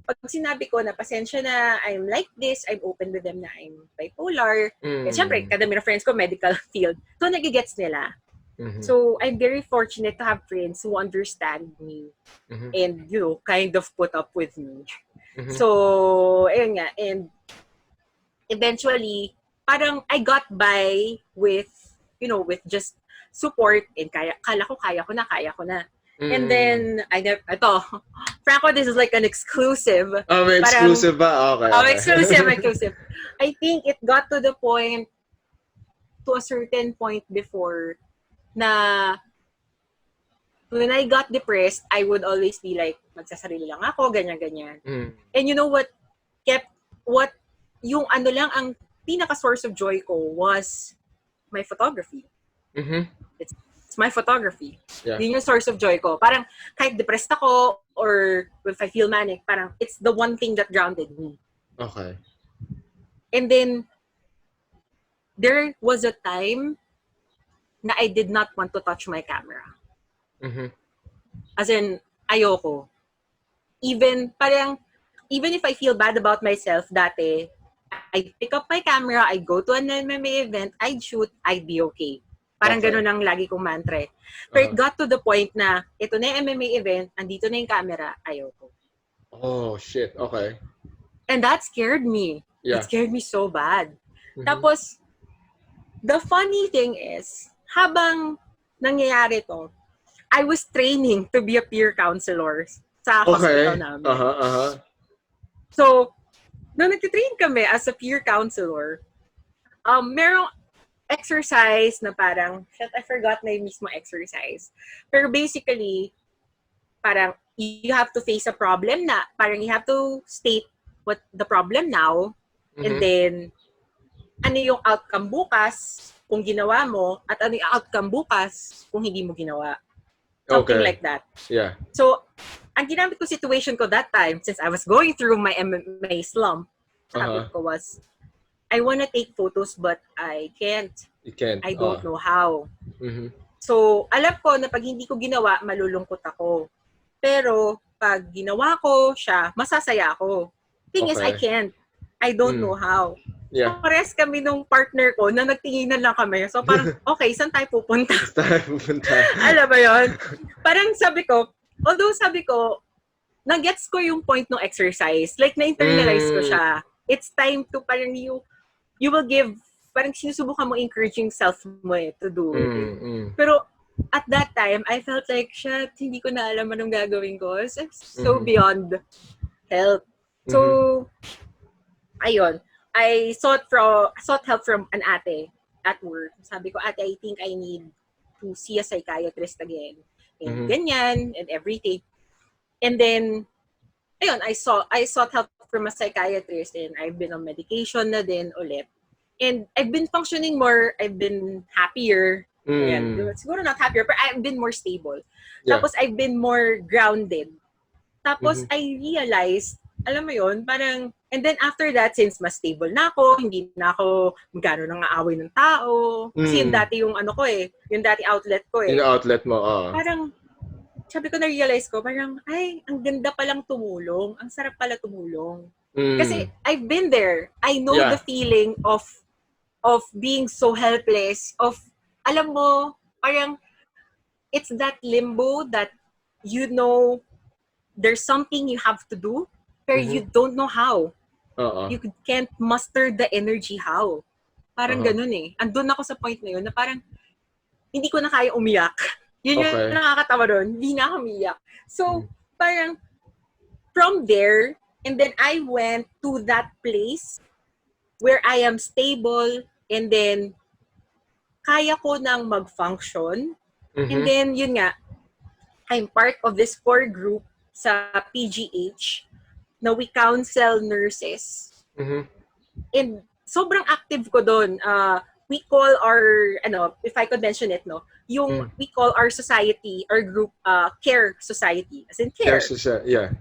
pag sinabi ko na pasensya na I'm like this, I'm open with them na I'm bipolar. And syempre, kadami na friends ko medical field. So nagigets nila. So I'm very fortunate to have friends who understand me and kind of put up with me. So ayun nga, and eventually parang I got by with with just support and kaya ko na. And then, Franco, this is like an exclusive. Oh, may exclusive ba? Okay. Oh, exclusive. I think it got to a certain point before na when I got depressed, I would always be like, magsasarili lang ako, ganyan. And you know what yung ang pinaka-source of joy ko was my photography. It's my photography. Yeah. Yun yung source of joy ko. Parang kahit depressed ako or if I feel manic, parang it's the one thing that grounded me. Okay. And then, there was a time na I did not want to touch my camera. As in, ayoko. Even if I feel bad about myself dati, I pick up my camera, I go to an MMA event, I'd shoot, I'd be okay. Parang ganun ang lagi kong mantra. But it got to the point na ito na yung MMA event, andito na yung camera, ayoko. Oh, shit. Okay. And that scared me. Yeah. It scared me so bad. Tapos, the funny thing is, habang nangyayari to, I was training to be a peer counselor sa hospital namin. So, nung nag-train kami as a peer counselor, merong exercise na parang, I forgot na yung mismo exercise. Pero basically, parang you have to face a problem na, parang you have to state what the problem now, and then, ano yung outcome bukas kung ginawa mo, at ano yung outcome bukas kung hindi mo ginawa. Something like that. Yeah. So, ang ginamit ko situation ko that time, since I was going through my MMA slump, sabi ko was, I wanna take photos but I can't. You can't. I don't know how. So, alam ko na pag hindi ko ginawa, malulungkot ako. Pero, pag ginawa ko siya, masasaya ako. Thing is, I can't. I don't know how. Yeah. So, pares kami nung partner ko na nagtinginan lang kami. So, parang, okay, saan tayo pupunta? Alam ba yun? Parang sabi ko, nag-gets ko yung point ng exercise. Like, na-internalize ko siya. It's time to parang you will give, parang sinusubukan mo encouraging self mo to do it. Pero at that time, I felt like, shit, hindi ko na alam anong gagawin ko. It's so beyond help. So, ayun. I sought help from an ate at work. Sabi ko, ate, I think I need to see a psychiatrist again. And ganyan, and everything. And then, ayun, I sought help from a psychiatrist and I've been on medication na din ulit. And I've been functioning more, I've been happier. Ayan, siguro not happier, but I've been more stable. Yeah. Tapos I've been more grounded. Tapos I realized, alam mo yun, parang, and then after that, since mas stable na ako, hindi na ako magkano nang aaway ng tao. Kasi yung dati yung ano ko yung dati outlet ko Yung outlet mo, Parang, sabi ko na-realize ko, parang, ay, ang ganda palang tumulong. Ang sarap pala tumulong. Kasi I've been there. I know the feeling of being so helpless, of, alam mo, parang, it's that limbo that you know there's something you have to do, pero you don't know how. You can't muster the energy how. Parang ganun eh. Andun ako sa point na yun na parang hindi ko na kaya umiyak. Yun yung nakakatawa doon. Hindi na ako umiyak. So, parang from there, and then I went to that place where I am stable and then kaya ko nang mag-function. And then, yun nga, I'm part of this core group sa PGH na we counsel nurses. And sobrang active ko doon. We call our, if I could mention it, no, we call our society, our group, care society, as in care. Care society, yeah.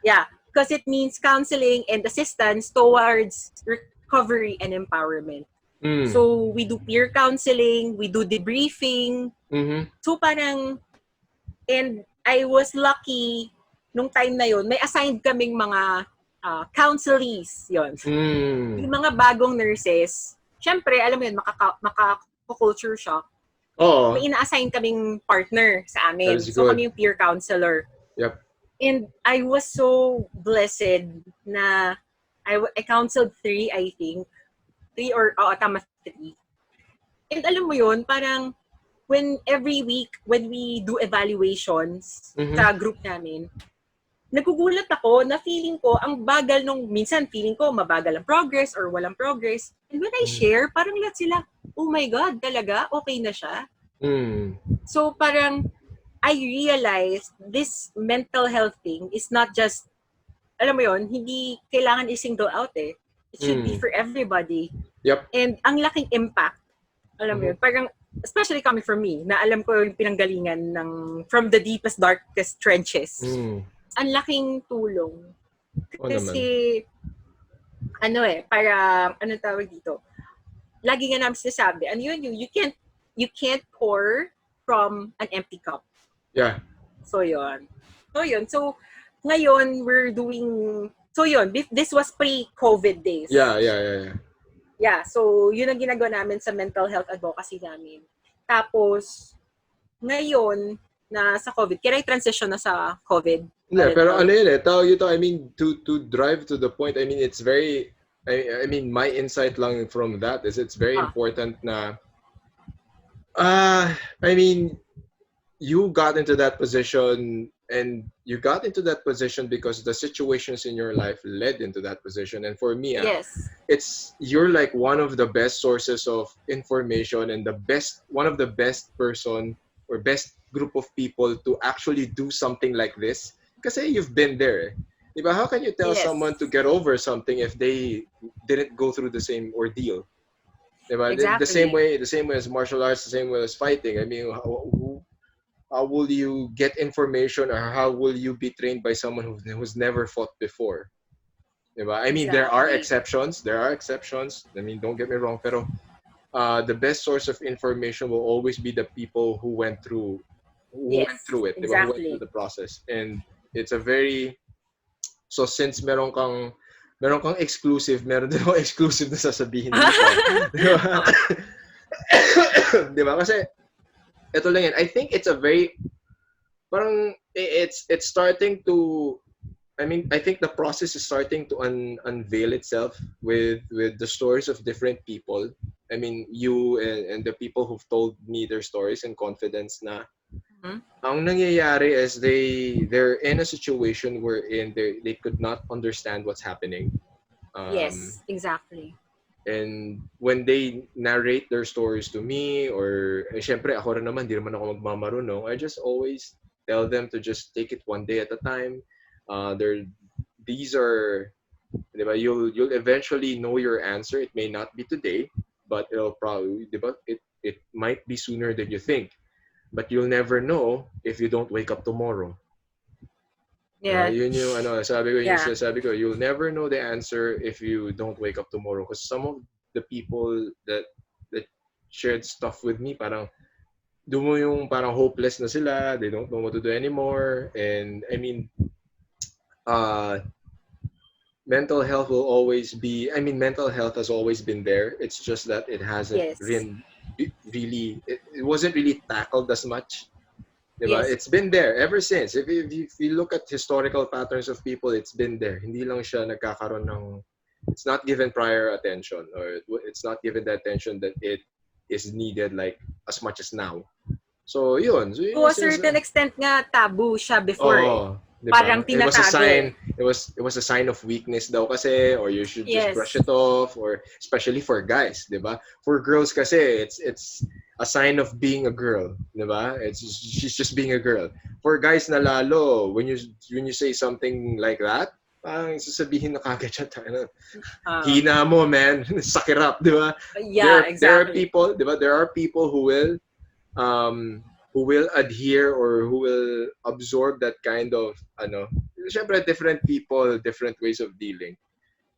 Yeah, because it means counseling and assistance towards recovery and empowerment. So, we do peer counseling, we do debriefing. So, parang, and I was lucky, nung time na yun, may assigned kaming mga counselees, yun. Yung mga bagong nurses, syempre, alam mo yun, maka-culture shock. May ina-assign kaming partner sa amin. So, kami yung peer counselor. Yep. And I was so blessed na I counseled 3, I think. 3 or, tama, 3. And alam mo yun, parang, when every week, when we do evaluations sa group namin, nagugulat ako na feeling ko, ang bagal nung, minsan feeling ko, mabagal ang progress or walang progress. And when I share, parang lahat sila, oh my God, talaga? Okay na siya? So parang, I realized this mental health thing is not just, alam mo yun, hindi kailangan i-single out eh. It should be for everybody. Yep. And ang laking impact, alam mo yun, parang, especially coming from me, na alam ko yung pinanggalingan ng from the darkest trenches. Ang laking tulong. Kasi, parang, anong tawag dito? Lagi nga namin sinasabi, you can't pour from an empty cup. Yeah. So, yun. So, ngayon, we're doing, this was pre-COVID days. Yeah. Yeah, so yun ang ginagawa namin sa mental health advocacy namin. Tapos, ngayon, na sa COVID, kaya transition na sa COVID. Yeah, pero I mean, to drive to the point, I mean, it's very, I mean, my insight lang from that is it's very important na, I mean, you got into that position and you got into that position because the situations in your life led into that position. And for me, you're like one of the best sources of information and one of the best person or best group of people to actually do something like this. Kasi you've been there. Diba? How can you tell someone to get over something if they didn't go through the same ordeal? Diba? Exactly. The same way as martial arts, the same way as fighting. I mean, how will you get information or how will you be trained by someone who's never fought before? Diba? I mean, there are exceptions. I mean, don't get me wrong, pero the best source of information will always be the people who went through it, exactly. Diba? Who went through the process. And it's a very, so since meron kang exclusive, meron din ako exclusive na sasabihin dito. Diba? Diba? Kasi ito lang yan. I think it's a very, parang it's starting to, I mean, I think the process is starting to unveil itself with the stories of different people. I mean, you and the people who've told me their stories in confidence na ang nangyayari is they're in a situation wherein they could not understand what's happening. Yes, exactly. And when they narrate their stories to me, or syempre ako rin naman, di naman ako magmamarunong, I just always tell them to just take it one day at a time. These are, diba, you'll eventually know your answer. It may not be today, but it'll probably, diba, it might be sooner than you think. But you'll never know if you don't wake up tomorrow. Yeah. Yun yung sabi ko, you'll never know the answer if you don't wake up tomorrow. Because some of the people that shared stuff with me, parang doon mo yung parang hopeless na sila, they don't know what to do anymore. And I mean, mental health will always be, I mean, mental health has always been there. It's just that it hasn't really, it wasn't really tackled as much. Diba? It's been there ever since. If you look at historical patterns of people, it's been there. Hindi lang siya nagkakaroon ng it's not given prior attention, or it's not given the attention that it is needed like as much as now. So yun To yung a certain extent nga, taboo siya before eh. oh, 'di Parang ba? It was a tinatago sign, eh. it was a sign of weakness daw kasi, or you should just brush Yes. it off, or especially for guys, 'di ba? For girls kasi it's a sign of being a girl, 'di ba? She's just being a girl. For guys na lalo, when you say something like that, parang sasabihin na kagad siya, Uh, hina mo, man. Sakirap, di ba? yeah, There are exactly. people, di ba? There are people who will adhere or who will absorb that kind of syempre different people, different ways of dealing.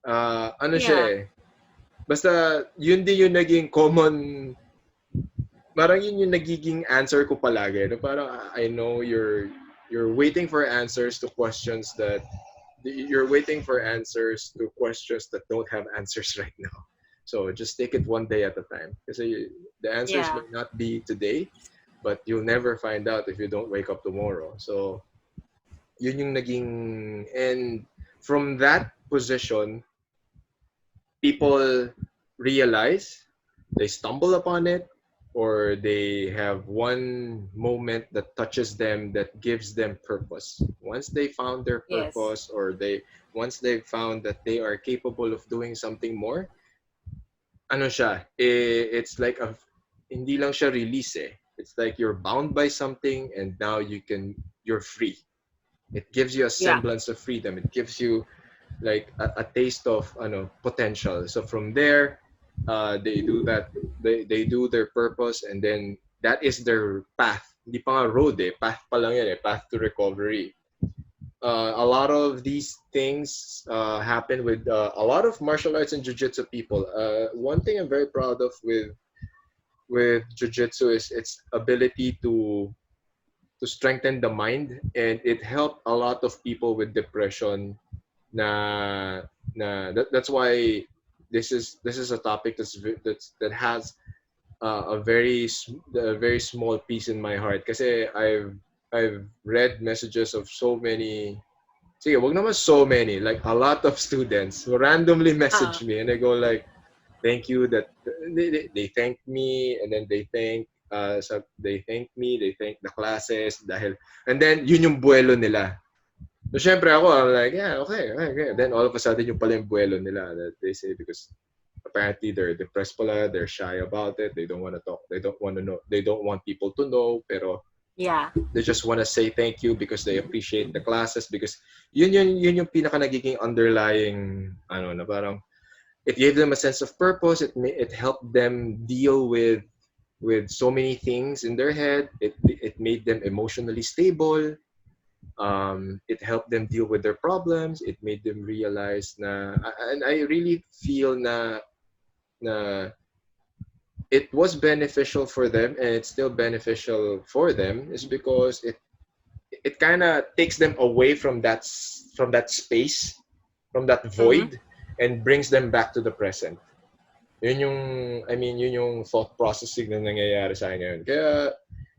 Ano siya Yeah. eh. Basta yun din yung naging common, parang yun yung nagiging answer ko palagi. No? Parang I know you're waiting for answers to questions that you're waiting for answers to questions that don't have answers right now. So just take it one day at a time. Kasi the answers Yeah. may not be today, but you'll never find out if you don't wake up tomorrow. So yun yung naging, and from that position, people realize, they stumble upon it, or they have one moment that touches them, that gives them purpose. Once they found their Yes. purpose, or once they found that they are capable of doing something more, ano siya, it's like hindi lang siya release eh. It's like you're bound by something and now you're free. It gives you a Yeah. semblance of freedom. It gives you like a taste of potential. So from there, they do that. They do their purpose, and then that is their path. Hindi pa nga road eh. Path pa lang yan eh. Path to recovery. A lot of these things happen with a lot of martial arts and jiu-jitsu people. One thing I'm very proud of with jiu-jitsu is its ability to strengthen the mind, and it helped a lot of people with depression. That's why this is a topic that has a very small piece in my heart, kasi I've read messages of so many. Sige, wag naman so many, like a lot of students who randomly Uh, message me and they go like, thank you that they thank me, and then they thank the classes dahil, and then yun yung buwelo nila. So syempre ako, I'm like, yeah, okay. Then all of a sudden yung pala yung buwelo nila, that they say, because apparently they're depressed pala, they're shy about it, they don't want to talk, they don't want to know, they don't want people to know, pero yeah. they just want to say thank you because they appreciate the classes, because yun yung pinaka nagiging underlying na parang it gave them a sense of purpose. It helped them deal with so many things in their head. It made them emotionally stable. It helped them deal with their problems. It made them realize and I really feel na it was beneficial for them, and it's still beneficial for them, is because it kind of takes them away from that space, from that Mm-hmm. void, and brings them back to the present. Yun yung, I mean, yun yung thought processing na nangyayari sa akin ngayon.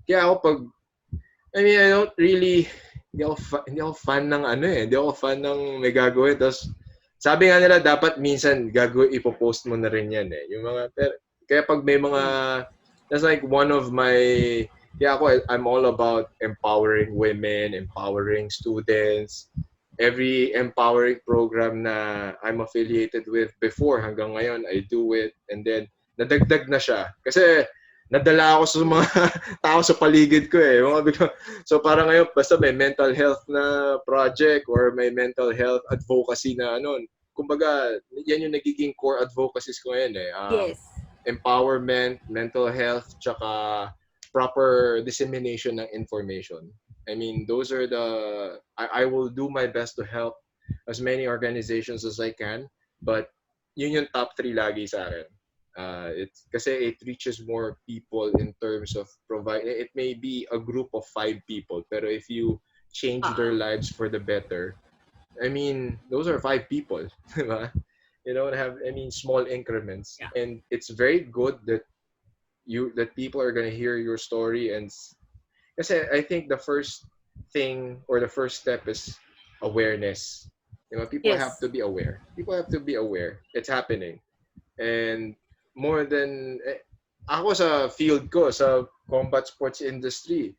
Kaya ako pag, I mean, I don't really, hindi ako fan ng hindi ako fan ng may gagawin. Tapos, sabi nga nila, dapat minsan gagawin, ipopost mo na rin yan eh. Yung mga, kaya pag may mga, that's like one of my, I'm all about empowering women, empowering students. Every empowering program na I'm affiliated with before, hanggang ngayon, I do it. And then, nadagdag na siya. Kasi, nadala ako sa mga tao sa paligid ko eh. So, parang ngayon, basta may mental health na project or may mental health advocacy na kumbaga, yan yung nagiging core advocacies ko ngayon eh. Yes. Empowerment, mental health, tsaka proper dissemination ng information. I mean, those are I will do my best to help as many organizations as I can, but yun yung top 3 lagi sa akin. It's kasi it reaches more people in terms of it may be a group of 5 people, pero if you change their lives for the better, I mean, those are 5 people, diba? You don't have, I mean, small increments, Yeah. and it's very good that people are gonna hear your story. And kasi I think the first thing or the first step is awareness. People Yes. have to be aware. People have to be aware. It's happening. And more than ako sa field ko sa combat sports industry,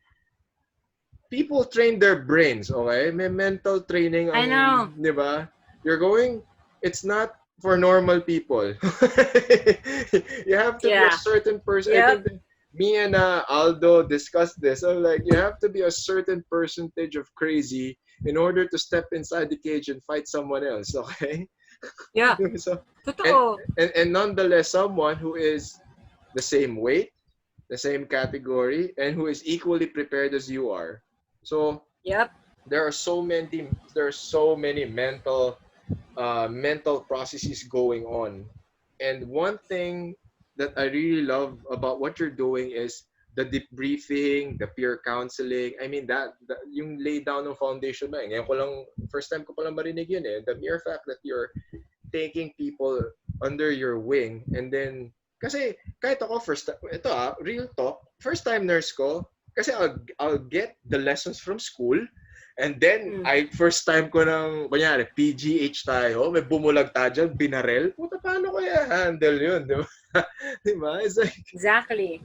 people train their brains, okay? May mental training I ang, know. 'di ba? It's not for normal people. You have to be a Yeah. certain person. I Yep. think me and Aldo discussed this. I'm like, you have to be a certain percentage of crazy in order to step inside the cage and fight someone else, okay? Yeah. So, and, Totoo. and nonetheless, someone who is the same weight, the same category, and who is equally prepared as you are. So Yep. there are so many mental processes going on. And one thing that I really love about what you're doing is the debriefing, the peer counseling. I mean, that yung lay down ng foundation ba. Ngayon ko lang, first time ko palang marinig yun eh. The mere fact that you're taking people under your wing and then, kasi kahit ako real talk, first time nurse ko, kasi I'll get the lessons from school. And then, first time ko nang, kunyari, PGH tayo, may bumulag tayo dyan, binarel. Puta, paano ko i-handle yun, di ba? Di ba? It's like, Exactly.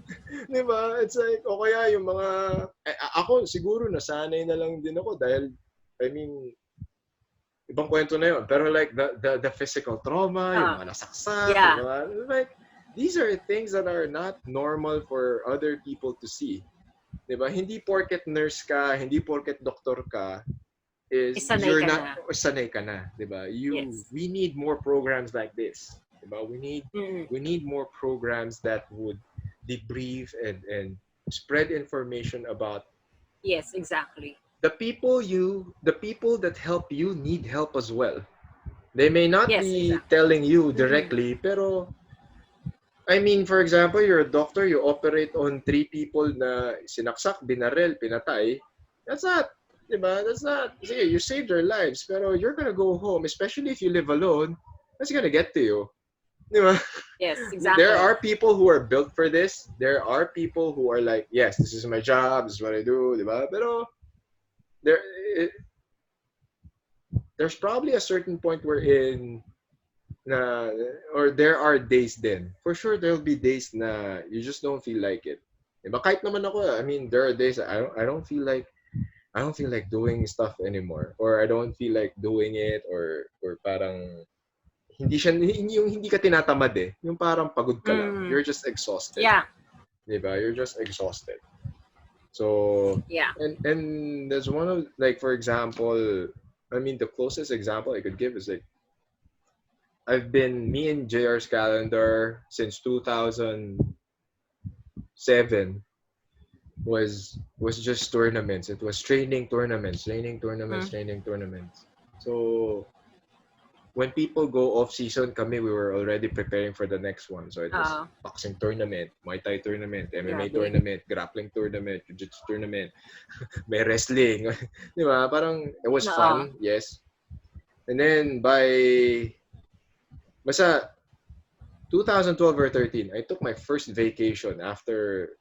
di ba? It's like, o kaya yung mga, ako siguro nasanay na lang din ako dahil, I mean, ibang kwento na yun. Pero like, the physical trauma, yung mga nasaksak, Yeah. yung mga, like, these are things that are not normal for other people to see. Diba? Hindi porket nurse ka, hindi porket doktor ka, sanay ka na, diba? Yes. We need more programs like this. Diba? We need more programs that would debrief and spread information about. Yes, exactly. The people that help you need help as well. They may not be telling you directly, pero I mean, for example, you're a doctor, you operate on 3 people na sinaksak, binarel, pinatay. That's not, sige, you saved their lives, pero you're gonna go home, especially if you live alone, that's gonna get to you. Diba? Yes, exactly. There are people who are built for this. There are people who are like, yes, this is my job, this is what I do, diba? Pero, there's probably a certain point wherein or there are days then. For sure, there'll be days na you just don't feel like it. Diba? Kahit naman ako, I mean, there are days that I don't feel like doing stuff anymore, or I don't feel like doing it, or parang hindi ka tinatamad eh. Yung parang pagod ka lang. You're just exhausted. Yeah. Diba? You're just exhausted. So, yeah. And there's one of, like, for example, I mean, the closest example I could give is like, me and JR's calendar since 2007 was just tournaments. It was training tournaments. So when people go off season, we were already preparing for the next one. So it was boxing tournament, Muay Thai tournament, MMA tournament, grappling tournament, jiu-jitsu tournament, may wrestling. Di ba? Parang it was fun, yes. And then basta 2012 or 13, I took my first vacation after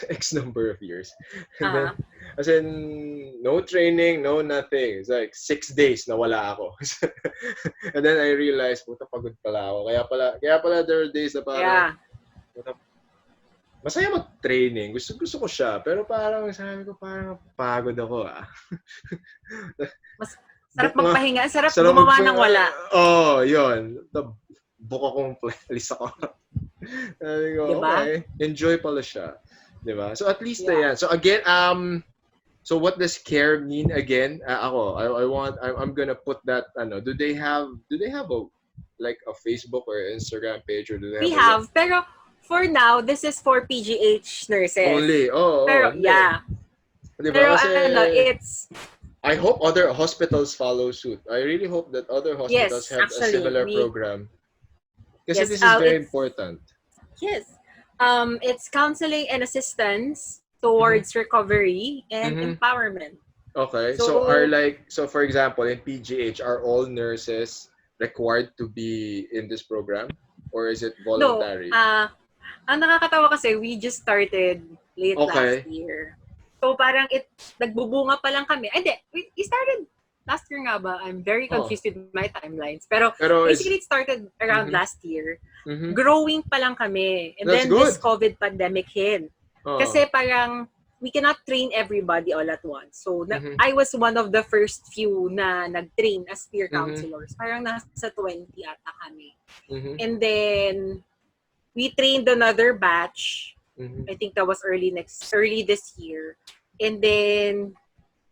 X number of years. And then, as in, no training, no nothing. It's like 6 days na wala ako. And then I realized, puta, pagod pala ako. Kaya pala there are days na parang, masaya mag-training. Gusto ko siya. Pero parang, sabi ko, parang pagod ako Sarap magpahinga. Sarap gumawa ng wala. Oh, yun. Buka kong playlist ako. Sabi ko, diba? Okay, enjoy pala siya. Diba? So at least yan. So again, so what does care mean again? I'm gonna put that, do they have a Facebook or Instagram page, or do they have? Pero for now, this is for PGH nurses. Only. Pero yeah. Diba? Pero kasi, it's, I hope other hospitals follow suit. I really hope that other hospitals have a similar program. Because this is very important. Yes. It's counseling and assistance towards recovery and empowerment. Okay. So for example, in PGH, are all nurses required to be in this program? Or is it voluntary? No. Ang nakakatawa kasi, we just started late last year. So parang nagbubunga pa lang kami. Hindi, we started last year nga ba? I'm very Oh. confused with my timelines. Pero it's, basically, it started around Mhm. last year. Mhm. Growing pa lang kami. And That's then this good. COVID pandemic hit. Kasi parang we cannot train everybody all at once. So, Mhm. I was one of the first few na nag-train as peer Mhm. counselors. Parang nasa 20 ata kami. Mhm. And then, we trained another batch. Mhm. I think that was early this year. And then,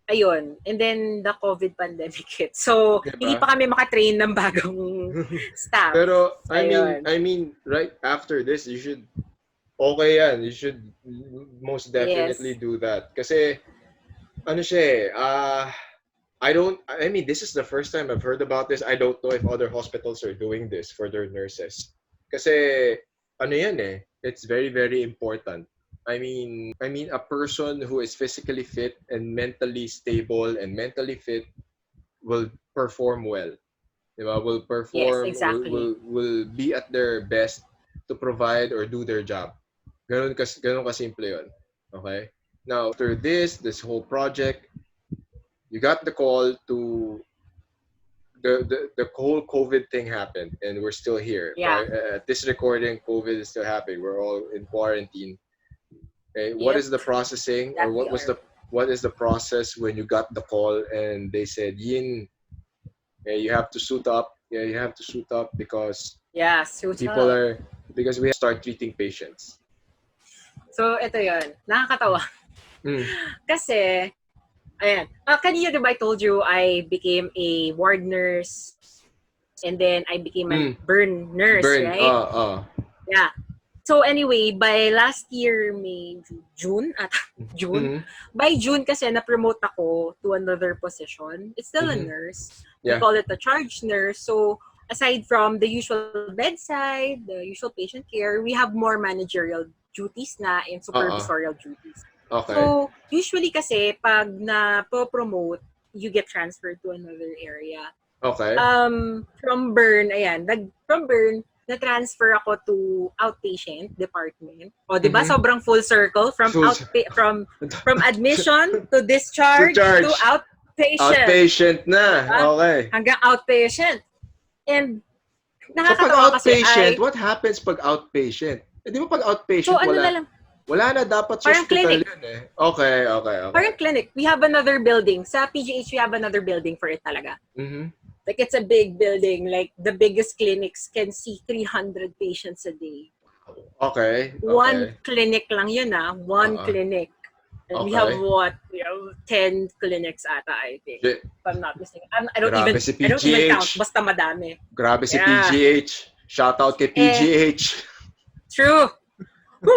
ayun. And then, the COVID pandemic hit. So, Diba? hindi pa kami makatrain ng bagong staff. Pero, Ayun. I mean, right after this, you should, okay yan. You should most definitely do that. Kasi, ano siya I mean, this is the first time I've heard about this. I don't know if other hospitals are doing this for their nurses. Kasi, ano yan it's very, very important. I mean, a person who is physically fit and mentally stable and mentally fit will perform well. Diba? Will Yes, perform, exactly. will be at their best to provide or do their job. Ganun kasimple yun. Okay? Now, after this whole project, you got the call to the whole COVID thing happened, and we're still here. Yeah. At this recording, COVID is still happening. We're all in quarantine. Okay, what Yep. is the processing, or That we are. what is the process when you got the call and they said, Yin, you have to suit up. Yeah, you have to suit up because Yeah, suit people up. are because we have to start treating patients. So, ito yun. Nakakatawa. Mm. Kasi, ayan. Kanina, diba I told you I became a ward nurse and then I became a burn nurse, right? Yeah. So anyway, by last year, June, Mm-hmm. by June kasi na-promote ako to another position. It's still a nurse. We call it a charge nurse. So aside from the usual bedside, the usual patient care, we have more managerial duties na and supervisorial duties. Okay. So usually kasi pag na-promote, you get transferred to another area. Okay. From burn, na-transfer ako to outpatient department. O, di ba? Sobrang full circle from admission to discharge to outpatient. Outpatient na. Diba? Okay. Hanggang outpatient. And So nakakatawa pag outpatient, what happens pag outpatient? Di ba pag outpatient, wala na dapat sa hospital yun Okay. Parang clinic. We have another building. Sa PGH, we have another building for it talaga. Mm-hmm. Like, it's a big building. Like, the biggest clinics can see 300 patients a day. Okay. One clinic lang yun One clinic. And we have 10 clinics ata, I think. If I'm not mistaken. I don't even count. Basta madami. Grabe si PGH. Shout out kay PGH. True.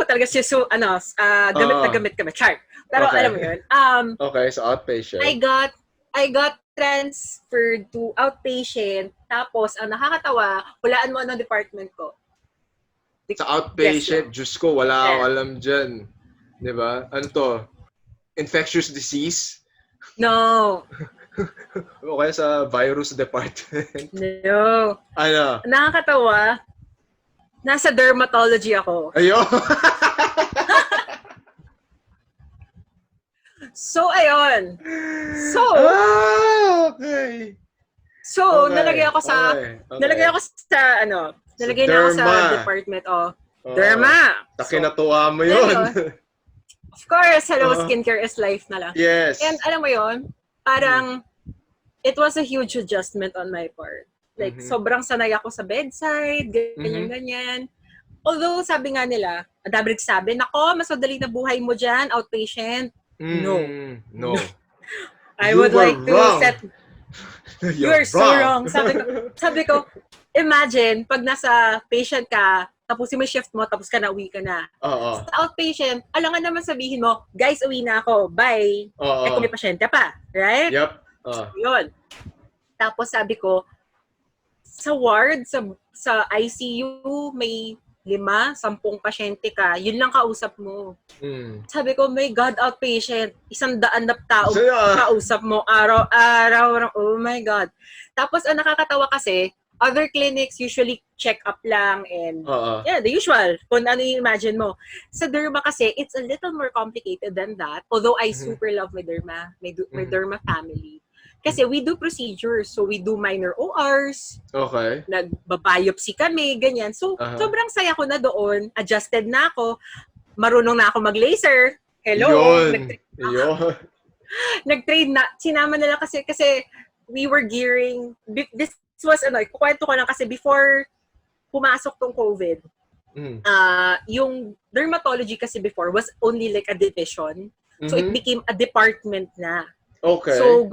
Talaga siya gamit na gamit kami. Char. Pero alam mo yun. Okay, so outpatient. I got transferred to outpatient. Tapos, ang nakakatawa, hulaan mo anong department ko. Sa outpatient, Diyos ko, wala akong alam dyan. Diba? Ano to? Infectious disease? No. O kaya sa virus department? No. Ano? Nakakatawa, nasa dermatology ako. Ayun! So, ayun. Okay. So, nalagay ako sa department derma. So, kinatuwa mo yun. Of course, hello, skincare is life na lang. Yes. And alam mo yun, parang it was a huge adjustment on my part. Like, sobrang sanay ako sa bedside, ganyan. Although, sabi nga nila, adabrig sabi, nako, mas madali na buhay mo dyan, outpatient. No. I would like to set... You're so wrong. Sabi ko, imagine, pag nasa patient ka, tapusin mo yung shift mo, tapos ka na, uwi ka na. Sa outpatient, alangan naman sabihin mo, guys, uwi na ako, bye. Kung may pasyente pa, right? Yep. Yun. Tapos sabi ko, sa ward, sa ICU, may 5-10 pasyente ka, yun lang kausap mo. Sabi ko, my God, outpatient, 100 na tao kausap mo, araw-araw, oh my God. Tapos, ang nakakatawa kasi, other clinics usually check up lang and the usual, kung ano yung imagine mo. Sa derma kasi, it's a little more complicated than that, although I super love my derma, my derma family. Kasi we do procedures. So, we do minor ORs. Okay. Nagbabiopsy kami, ganyan. So, sobrang saya ko na doon. Adjusted na ako. Marunong na ako mag-laser. Hello. Yun. Nag-trade na. Sinama nila kasi we were gearing. This was, kukwento ko lang kasi before pumasok tong COVID, yung dermatology kasi before was only like a division. So, it became a department na. Okay. So,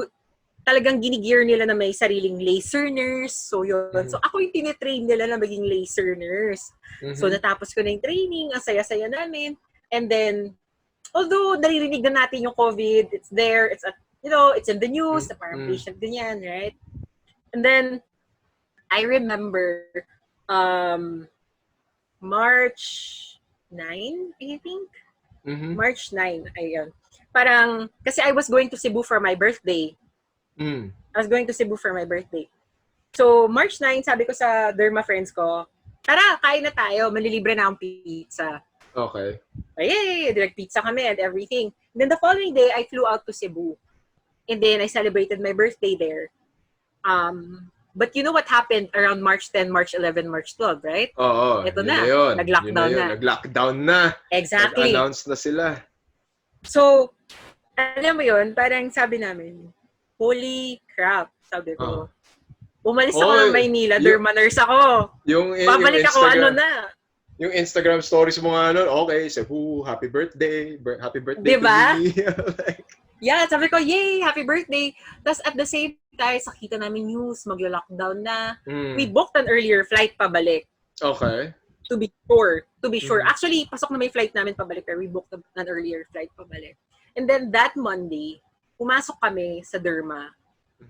talagang ginigear nila na may sariling laser nurse. So, yun. So, ako yung tinitrain nila na maging laser nurse. So, natapos ko na yung training. Ang saya-saya namin. And then, although naririnig na natin yung COVID, it's there, it's in the news, na parang patient din yan, right? And then, I remember, March 9, I think. March 9, ayun. Parang, kasi I was going to Cebu for my birthday. I was going to Cebu for my birthday. So, March 9, sabi ko sa derma friends ko, tara, kain na tayo, malilibre na akong pizza. Okay. Yay! Direct pizza kami and everything. And then the following day, I flew out to Cebu. And then I celebrated my birthday there. But you know what happened around March 10, March 11, March 12, right? Oo. Ito na. Nag-lockdown na. Nag-lockdown na. Exactly. Nag-announce na sila. So, alam mo yun, parang sabi namin, holy crap, sabi ko. Umalis ako ng Maynila, derma nurse ako. Babalik ako, yung Instagram stories mo nga nun, okay, Cebu, happy birthday diba? to me. Yeah, sabi ko, yay, happy birthday. Tapos at the same time, sakita namin news, maglo-lockdown na. We booked an earlier flight pabalik. Okay. To be sure. Actually, pasok na may flight namin pabalik, pero we booked an earlier flight pabalik. And then that Monday, pumasok kami sa derma.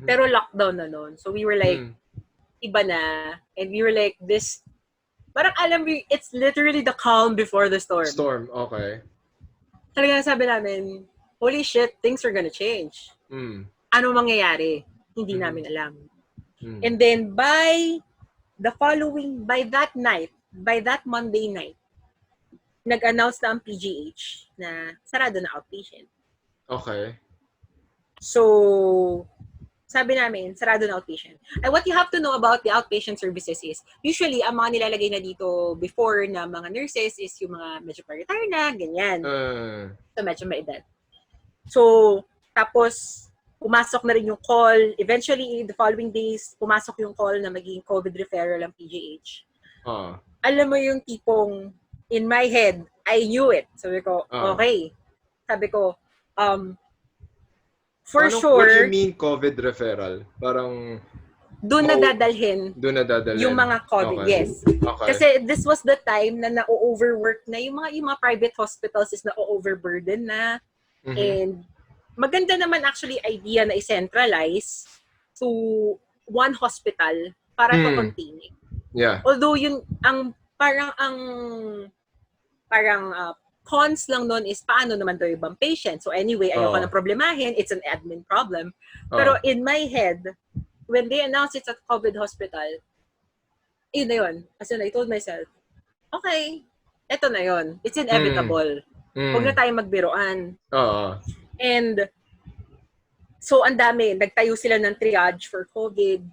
Pero lockdown na nun. So we were like, iba na. And we were like, this, parang alam mo, it's literally the calm before the storm. Okay. Talaga sabi namin, holy shit, things are gonna change. Ano mangyayari? Hindi namin alam. And then by that Monday night, nag-announce na ang PGH na sarado na outpatient. Okay. So, sabi namin, sarado na outpatient. And what you have to know about the outpatient services is, usually, ang mga nilalagay na dito before na mga nurses is yung mga medyo pa-retire na, ganyan. So, medyo may edad. So, tapos, pumasok na rin yung call. Eventually, the following days, pumasok yung call na maging COVID referral ang PGH. Alam mo yung tipong, in my head, I knew it. Sabi ko, okay. Sabi ko, for sure. What do you mean COVID referral? Parang doon na dadalhin yung mga COVID. Okay. Yes. Okay. Kasi this was the time na na-overwork na yung mga private hospitals is na-overburden na. And maganda naman actually idea na i-centralize to one hospital para to contain it. Yeah. Although yun parang cons lang nun is paano naman daw ibang patient. So anyway, ayoko na problemahin. It's an admin problem. Pero in my head, when they announced it's at COVID hospital, yun na yun. As in, I told myself, okay, eto na yun. It's inevitable. Huwag na tayong magbiroan. And so ang dami. Nagtayo sila ng triage for COVID.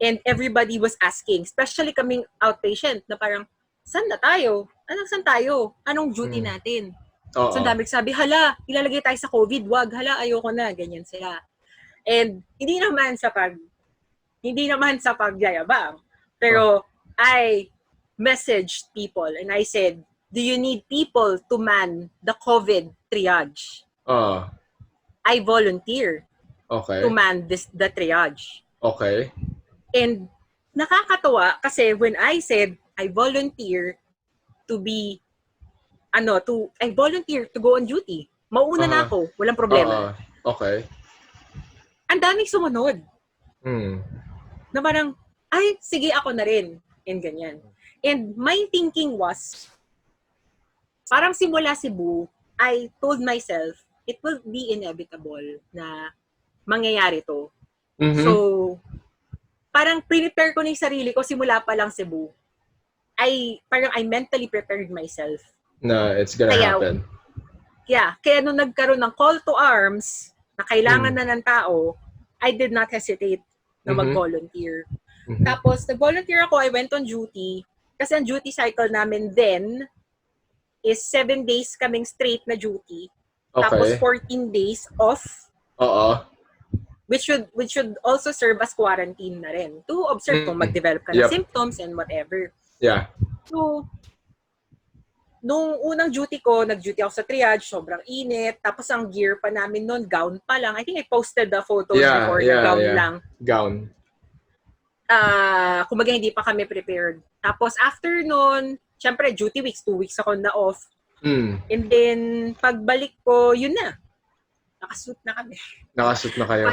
And everybody was asking, especially kaming outpatient, na parang, saan na tayo? Saan tayo? Anong duty natin? So, ang dami sabi, hala, ilalagay tayo sa COVID, wag, hala, ayoko na, ganyan sila. And hindi naman sa pagyayabang. Pero I messaged people and I said, do you need people to man the COVID triage? I volunteer to man the triage. Okay. And nakakatawa kasi when I said I volunteer to go on duty. Mauna na ako, walang problema. Okay. Ang daming sumunod. Na parang, ay, sige ako na rin. And ganyan. And my thinking was, parang simula Cebu, I told myself, it will be inevitable na mangyayari to. So, parang prepare ko na yung sarili ko simula pa lang Cebu. I mentally prepared myself. Na it's gonna happen. Yeah. Kaya nung nagkaroon ng call to arms, na kailangan na ng tao, I did not hesitate na mag-volunteer. Tapos, nag-volunteer ako, I went on duty. Kasi ang duty cycle namin then is 7 days kaming straight na duty. Okay. Tapos 14 days off. Oo. Which should also serve as quarantine na rin to observe kung mag-develop ka ng symptoms and whatever. Yeah. So, nung unang duty ko, nag-duty ako sa triage, sobrang init. Tapos ang gear pa namin noon, gown pa lang. I think I posted the photos before na gown lang. Gown. Kumbaga hindi pa kami prepared. Tapos after noon, syempre duty weeks, 2 weeks ako na off. And then, pagbalik ko, yun na. Nakasuit na kami. Nakasuit na kayo.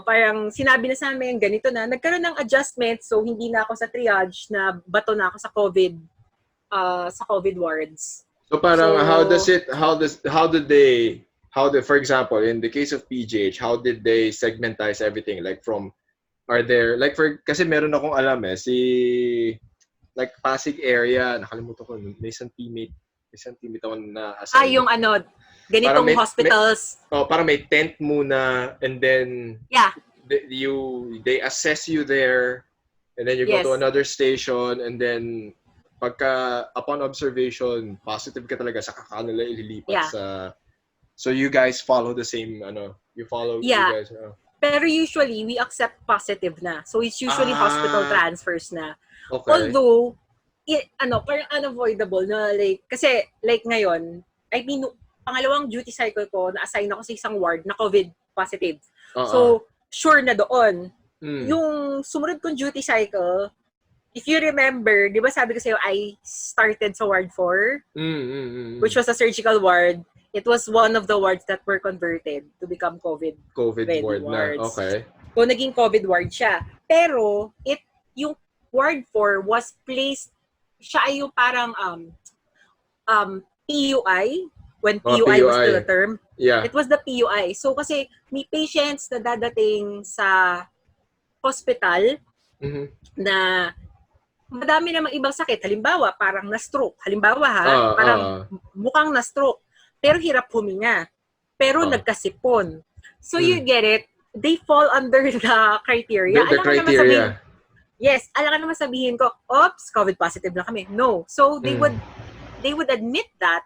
Parang sinabi na sa amin, ganito na. Nagkaroon ng adjustment, so hindi na ako sa triage, na bato na ako sa COVID wards. So parang for example, in the case of PGH, how did they segmentize everything? Like kasi meron akong alam like Pasig area, nakalimutan ko, may isang teammate ako na assign. Yung ganitong hospitals. Parang may tent muna, and then they assess you there, and then you go to another station, and then upon observation, positive ka talaga, saka ka nila ililipat sa... So you guys follow the same, you guys... Pero usually, we accept positive na. So it's usually hospital transfers na. Okay. Although, parang unavoidable na kasi ngayon, I mean, pangalawang duty cycle ko, na-assign ako sa isang ward na COVID positive. So, sure na doon. Yung sumunod kong duty cycle, if you remember, di ba sabi ko sa'yo, I started sa ward 4, which was a surgical ward. It was one of the wards that were converted to become COVID ward wards. Na. Okay. So, naging COVID ward siya. Pero, yung ward 4 was placed, siya ay yung parang PUI, when PUI was still a term. Yeah. It was the PUI. So, kasi may patients na dadating sa hospital na madami namang ibang sakit. Halimbawa, parang na-stroke. Halimbawa parang mukhang na-stroke. Pero hirap huminga. Pero nagkasipon. So, you get it? They fall under the criteria. The criteria. Alam ka naman sabihin ko, oops, COVID positive na kami. No. So, they would admit that,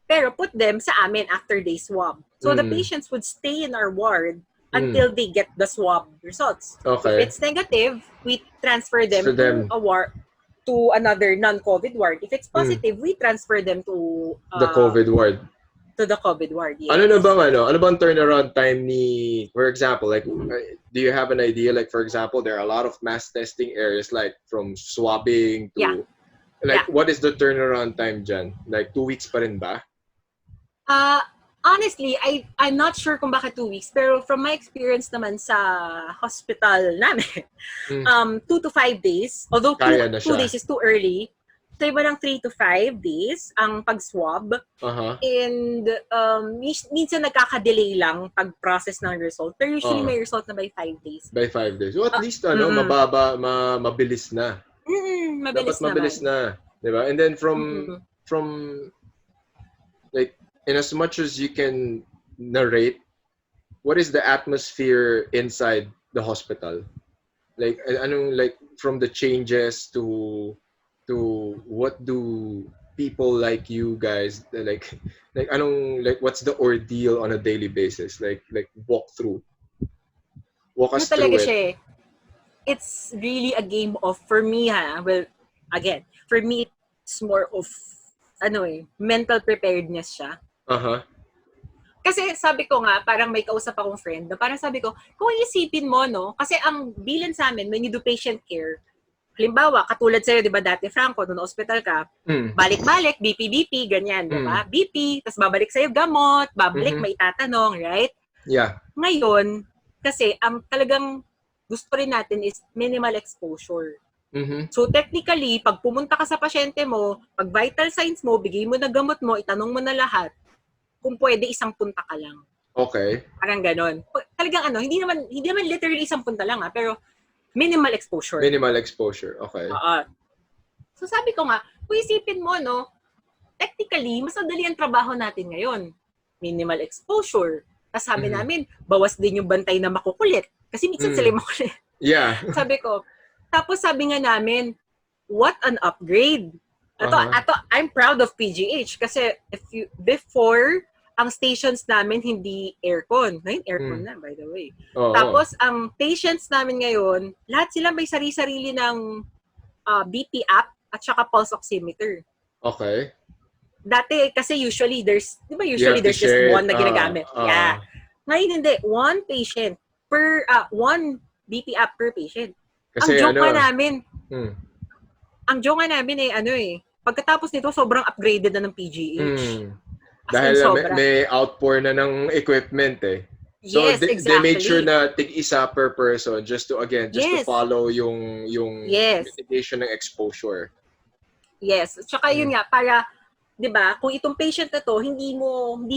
pero put them sa amin after they swab. So, the patients would stay in our ward until they get the swab results. Okay. If it's negative, we transfer them to a ward, to another non-COVID ward. If it's positive, we transfer them to the COVID ward. To the COVID ward, yes. Ano bang turnaround time for example, like, do you have an idea, like, for example, there are a lot of mass testing areas, like, from swabbing to, what is the turnaround time dyan? Like, 2 weeks pa rin ba? Honestly, I'm not sure kung bakit 2 weeks, pero from my experience naman sa hospital namin, 2 to 5 days, although 2 days is too early, so iba ng 3 to 5 days ang pag-swab. And minsan nagkaka-delay lang pag-process ng result. Pero usually may result na by 5 days. By 5 days. So at least mabilis na. Mabilis na. Diba? And then from like, in as much as you can narrate, what is the atmosphere inside the hospital? Like, from the changes to what do people like you guys what's the ordeal on a daily basis, like walk us through it. It's really a game of, for me again, for me it's more of mental preparedness siya. Kasi sabi ko nga, parang may kausap akong friend, parang sabi ko, kung isipin mo, kasi ang bilan sa amin when you do patient care, halimbawa, katulad sa'yo, di ba, dati, Franco, nung hospital ka, balik-balik, BP, ganyan, di ba? BP, tapos babalik sa'yo gamot, babalik, may tatanong, right? Yeah. Ngayon, kasi, ang talagang gusto rin natin is minimal exposure. So, technically, pag pumunta ka sa pasyente mo, pag vital signs mo, bigay mo na gamot mo, itanong mo na lahat, kung pwede, isang punta ka lang. Okay. Parang ganon. Talagang hindi naman literally isang punta lang, pero minimal exposure. Okay. So sabi ko nga, kung isipin mo, technically, mas madali ang trabaho natin ngayon. Minimal exposure. Tapos sabi namin, bawas din yung bantay na makukulit. Kasi minsan sila yung makukulit. Yeah. Sabi ko, tapos sabi nga namin, what an upgrade. I'm proud of PGH kasi before, ang stations namin hindi aircon. Ngayon, aircon na, by the way. Tapos, ang patients namin ngayon, lahat sila may sarili-sarili ng BP app at saka pulse oximeter. Okay. Dati, kasi usually there's just one na ginagamit. Yeah. Ngayon, hindi. One patient per, one BP app per patient. Kasi ang joke nga namin pagkatapos nito, sobrang upgraded na ng PGH. Dahil may outpour na ng equipment eh. So yes, they exactly. made sure na tig-isa per person just to follow yung mitigation ng exposure. Yes. Tsaka yun nga, para, di ba, kung itong patient na to, hindi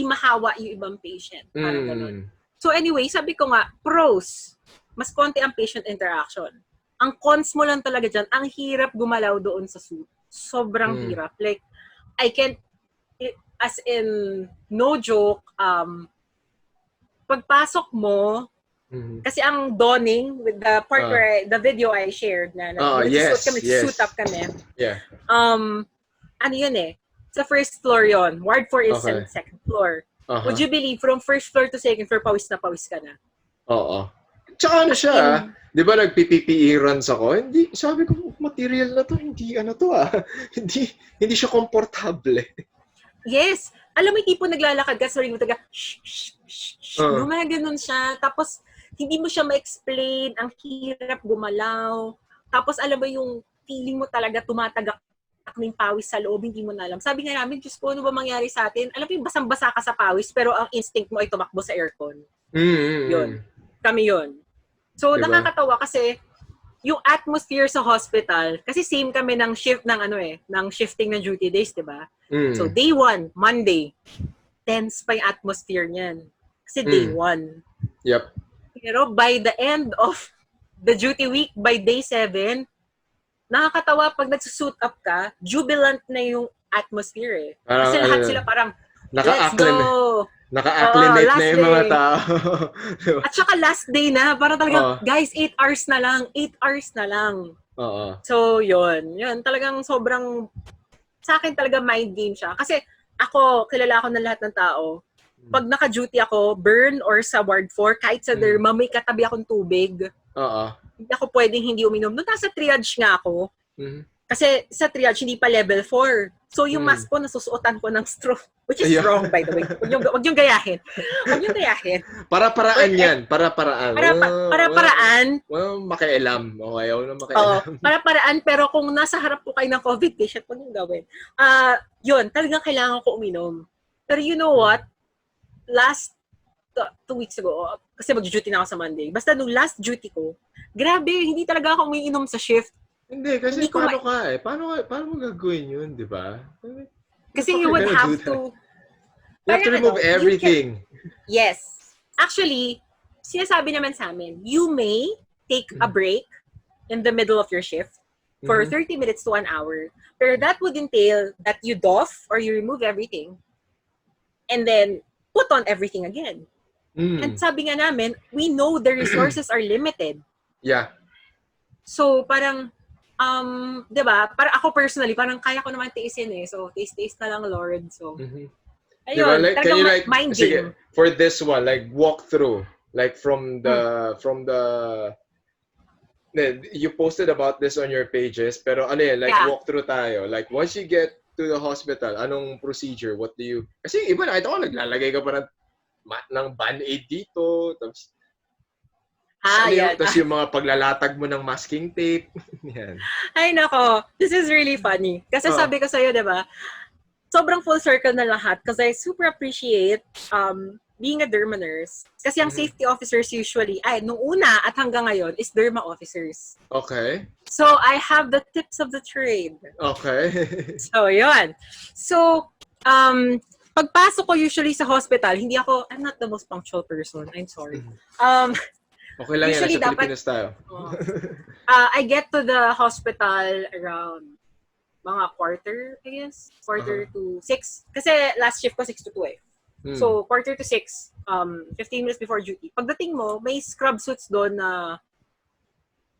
mahawa yung ibang patient. Parang ganun. So anyway, sabi ko nga, pros, mas konti ang patient interaction. Ang cons mo lang talaga dyan, ang hirap gumalaw doon sa suit. Sobrang hirap. Like, as in, no joke, pagpasok mo, kasi ang donning with the part where the video I shared na suit up kami. Yeah. Ano yun sa first floor yon. Ward 4 is second floor. Would you believe, from first floor to second floor, pawis na pawis ka na? Oo. Tsaka ano siya, di ba nag-PPE runs ako? Hindi, sabi ko, material na to, hindi hindi siya komportable. Yes. Alam mo, yung tipo naglalakad ka, sorry mo taga, ganun siya. Tapos, hindi mo siya ma-explain, ang hirap gumalaw. Tapos, alam mo yung feeling mo talaga tumatagak ng pawis sa loob, hindi mo na alam. Sabi nga namin, Diyos ko, ano ba mangyari sa atin? Alam mo yung basang-basa ka sa pawis, pero ang instinct mo ay tumakbo sa aircon. Yun. Kami yun. So, diba? Nakakatawa kasi yung atmosphere sa hospital, kasi same kami ng shift ng shifting ng duty days, diba? So, day 1, Monday, tense pa yung atmosphere niyan. Kasi day 1. Yep. Pero by the end of the duty week, by day 7, nakakatawa pag nagsusuit up ka, jubilant na yung atmosphere Kasi lahat sila parang, let's go! Naka-acclimate na yung mga tao. At saka last day na, parang talaga, guys, 8 hours na lang. 8 hours na lang. So, yun. Yun, talagang sobrang, sa akin talaga mind game siya. Kasi ako, kilala ako ng lahat ng tao. Pag naka-duty ako, burn or sa ward 4, kahit sa derma, may katabi akong tubig. Hindi ako pwedeng hindi uminom. Noong nasa triage nga ako, kasi sa triage, hindi pa level 4. So, yung mask ko, nasusuotan ko ng straw. Which is wrong, by the way. Huwag yung gayahin. Huwag yung gayahin. Para-paraan yan. Para-paraan. Para-paraan. Well, makialam. Ayaw na makialam. Para-paraan, pero kung nasa harap po kayo ng COVID patient, huwag yung gawin. Yun, talagang kailangan ko uminom. Pero you know what? Last 2 weeks ago, kasi mag-duty na ako sa Monday. Basta nung last duty ko, grabe, hindi talaga ako umiinom sa shift. Hindi, kasi paano mo gagawin yun, di ba? Kasi you would have to... You have to remove everything. Yes. Actually, sinasabi naman sa amin, you may take a break in the middle of your shift for 30 minutes to 1 hour. Pero that would entail that you doff or you remove everything and then put on everything again. And sabi nga namin, we know the resources are limited. Yeah. So, parang... 'di ba? Para ako personally, parang kaya ko naman tiisin So, tiis na lang, Lord. So, ayun, diba, like, can you mind game. For this one, like walk through, like from the you posted about this on your pages, pero walk through tayo. Like once you get to the hospital, anong procedure? What do you? Kasi iba na ito naglalagay ka pa ng band-aid dito, tapos yan. Tapos yung mga paglalatag mo ng masking tape. Yan. Ay, nako. This is really funny. Kasi sabi ko sa'yo, diba, sobrang full circle na lahat because I super appreciate being a derma nurse. Kasi ang safety officers usually, nung una at hanggang ngayon, is derma officers. Okay. So, I have the tips of the trade. Okay. So, yun. So, pagpasok ko usually sa hospital, I'm not the most punctual person. I'm sorry. Okay lang usually yan, sa Pilipinas tayo. I get to the hospital around mga quarter to 6. Kasi last shift ko 6 to 2 So, 5:45, 15 minutes before duty. Pagdating mo, may scrub suits doon na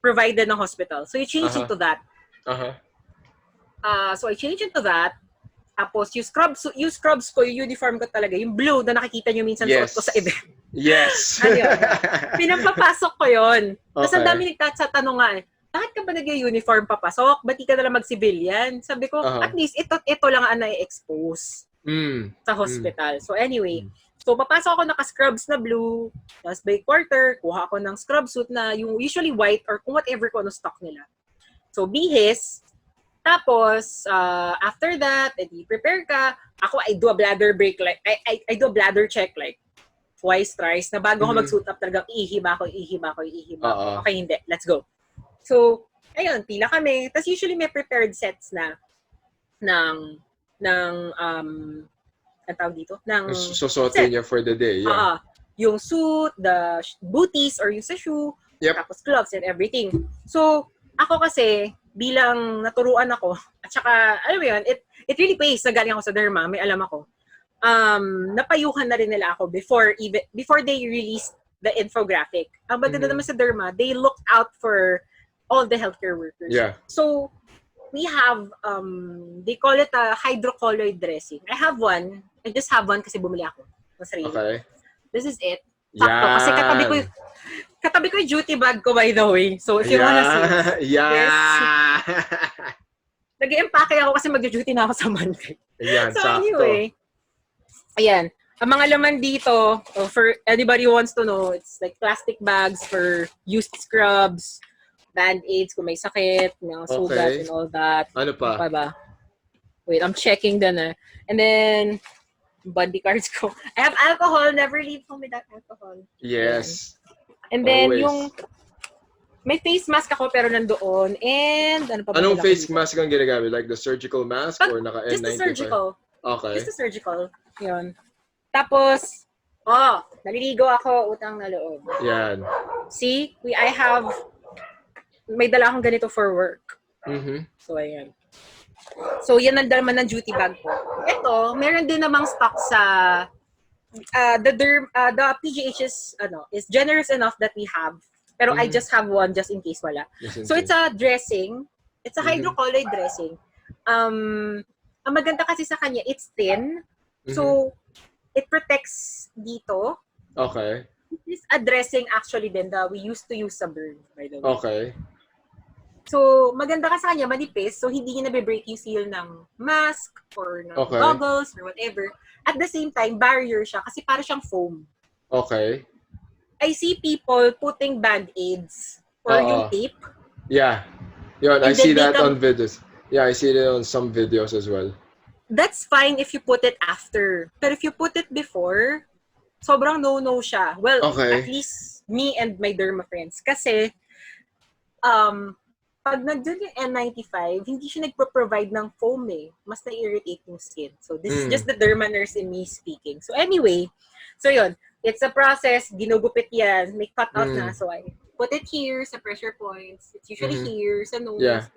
provided ng hospital. So, you change into that. So, I change into that. Tapos, yung scrubs ko, yung uniform ko talaga, yung blue na nakikita nyo minsan suot ko sa event. Yes. Ayun. Pinapapasok ko yun. Tapos, ang dami nagtatanong nga bakit ka ba nag-uniform papasok? Ba't di ka nalang mag-civilian? Sabi ko, at least, ito lang ang na-expose sa hospital. So, anyway, so, papasok ako naka-scrubs na blue, tapos by quarter, kuha ako ng scrub suit na yung usually white or kung whatever ko ano stock nila. So, bihis. Tapos, after that, edi prepare ka. Ako, I do a bladder break, like, I do a bladder check, like, twice, thrice, na bago ako mag-suit up, talagang ihiba ko. Okay, hindi. Let's go. So, ayun, pila kami. Tapos usually may prepared sets na ng ang tawag dito? Susuotin niya for the day, yeah. Yung suit, the booties, or yung sa shoe, tapos gloves and everything. So, ako kasi, bilang naturuan ako, at saka, alam mo yun, it really pays na galing ako sa derma, may alam ako. Napayuhan na rin nila ako before they released the infographic. Ang maganda naman sa derma, they looked out for all the healthcare workers. Yeah. So, we have, they call it a hydrocolloid dressing. I have one. I just have one kasi bumili ako. Okay. This is it. Sakto. Kasi katabi ko yung duty bag ko, by the way. So, if you wanna see. Yeah. Nag-i-empake ako kasi mag-duty na ako sa Monday. Ayan, so, sakto. anyway. Ayan. Ang mga laman dito, for anybody who wants to know, it's like plastic bags for used scrubs, band-aids kung may sakit, mga sugat and all that. Ano pa? Ano pa ba? Wait, I'm checking na. And then, body cards ko. I have alcohol. Never leave home without alcohol. Yes. And then, always. may face mask ako pero nandoon. And, ano pa ba? Anong face mask ang ginagamit? Like the surgical mask or naka-N95? Just the surgical. Okay. Just the surgical. Yun. Tapos, naliligo ako, utang na loob. Yan. See, may dala akong ganito for work. So, ayan. So, yan ang dalaman ng duty bag ko. Ito, meron din namang stock sa the PGH is generous enough that we have. Pero I just have one just in case wala. So, it's a dressing. It's a hydrocolloid dressing. Ang maganda kasi sa kanya, it's thin. So, it protects dito. Okay. It's a dressing actually din that we used to use sa burn, by the way. Okay. So, maganda ka sa kanya, manipis. So, hindi niya nabe-break yung seal ng mask or ng goggles or whatever. At the same time, barrier siya kasi para siyang foam. Okay. I see people putting band-aids or yung tape. Yeah. Yun, I see that on videos. Yeah, I see it on some videos as well. That's fine if you put it after. Pero if you put it before, sobrang no-no siya. Well, at least me and my derma friends. Kasi, pag nandun yung N95, hindi siya nagpo-provide ng foam eh. Mas na-irritate yung skin. So, this is just the derma nurse in me speaking. So, anyway. So, yun. It's a process. Ginugupit yan. May cut-out na. So, I put it here sa pressure points. It's usually here sa nose. Yeah.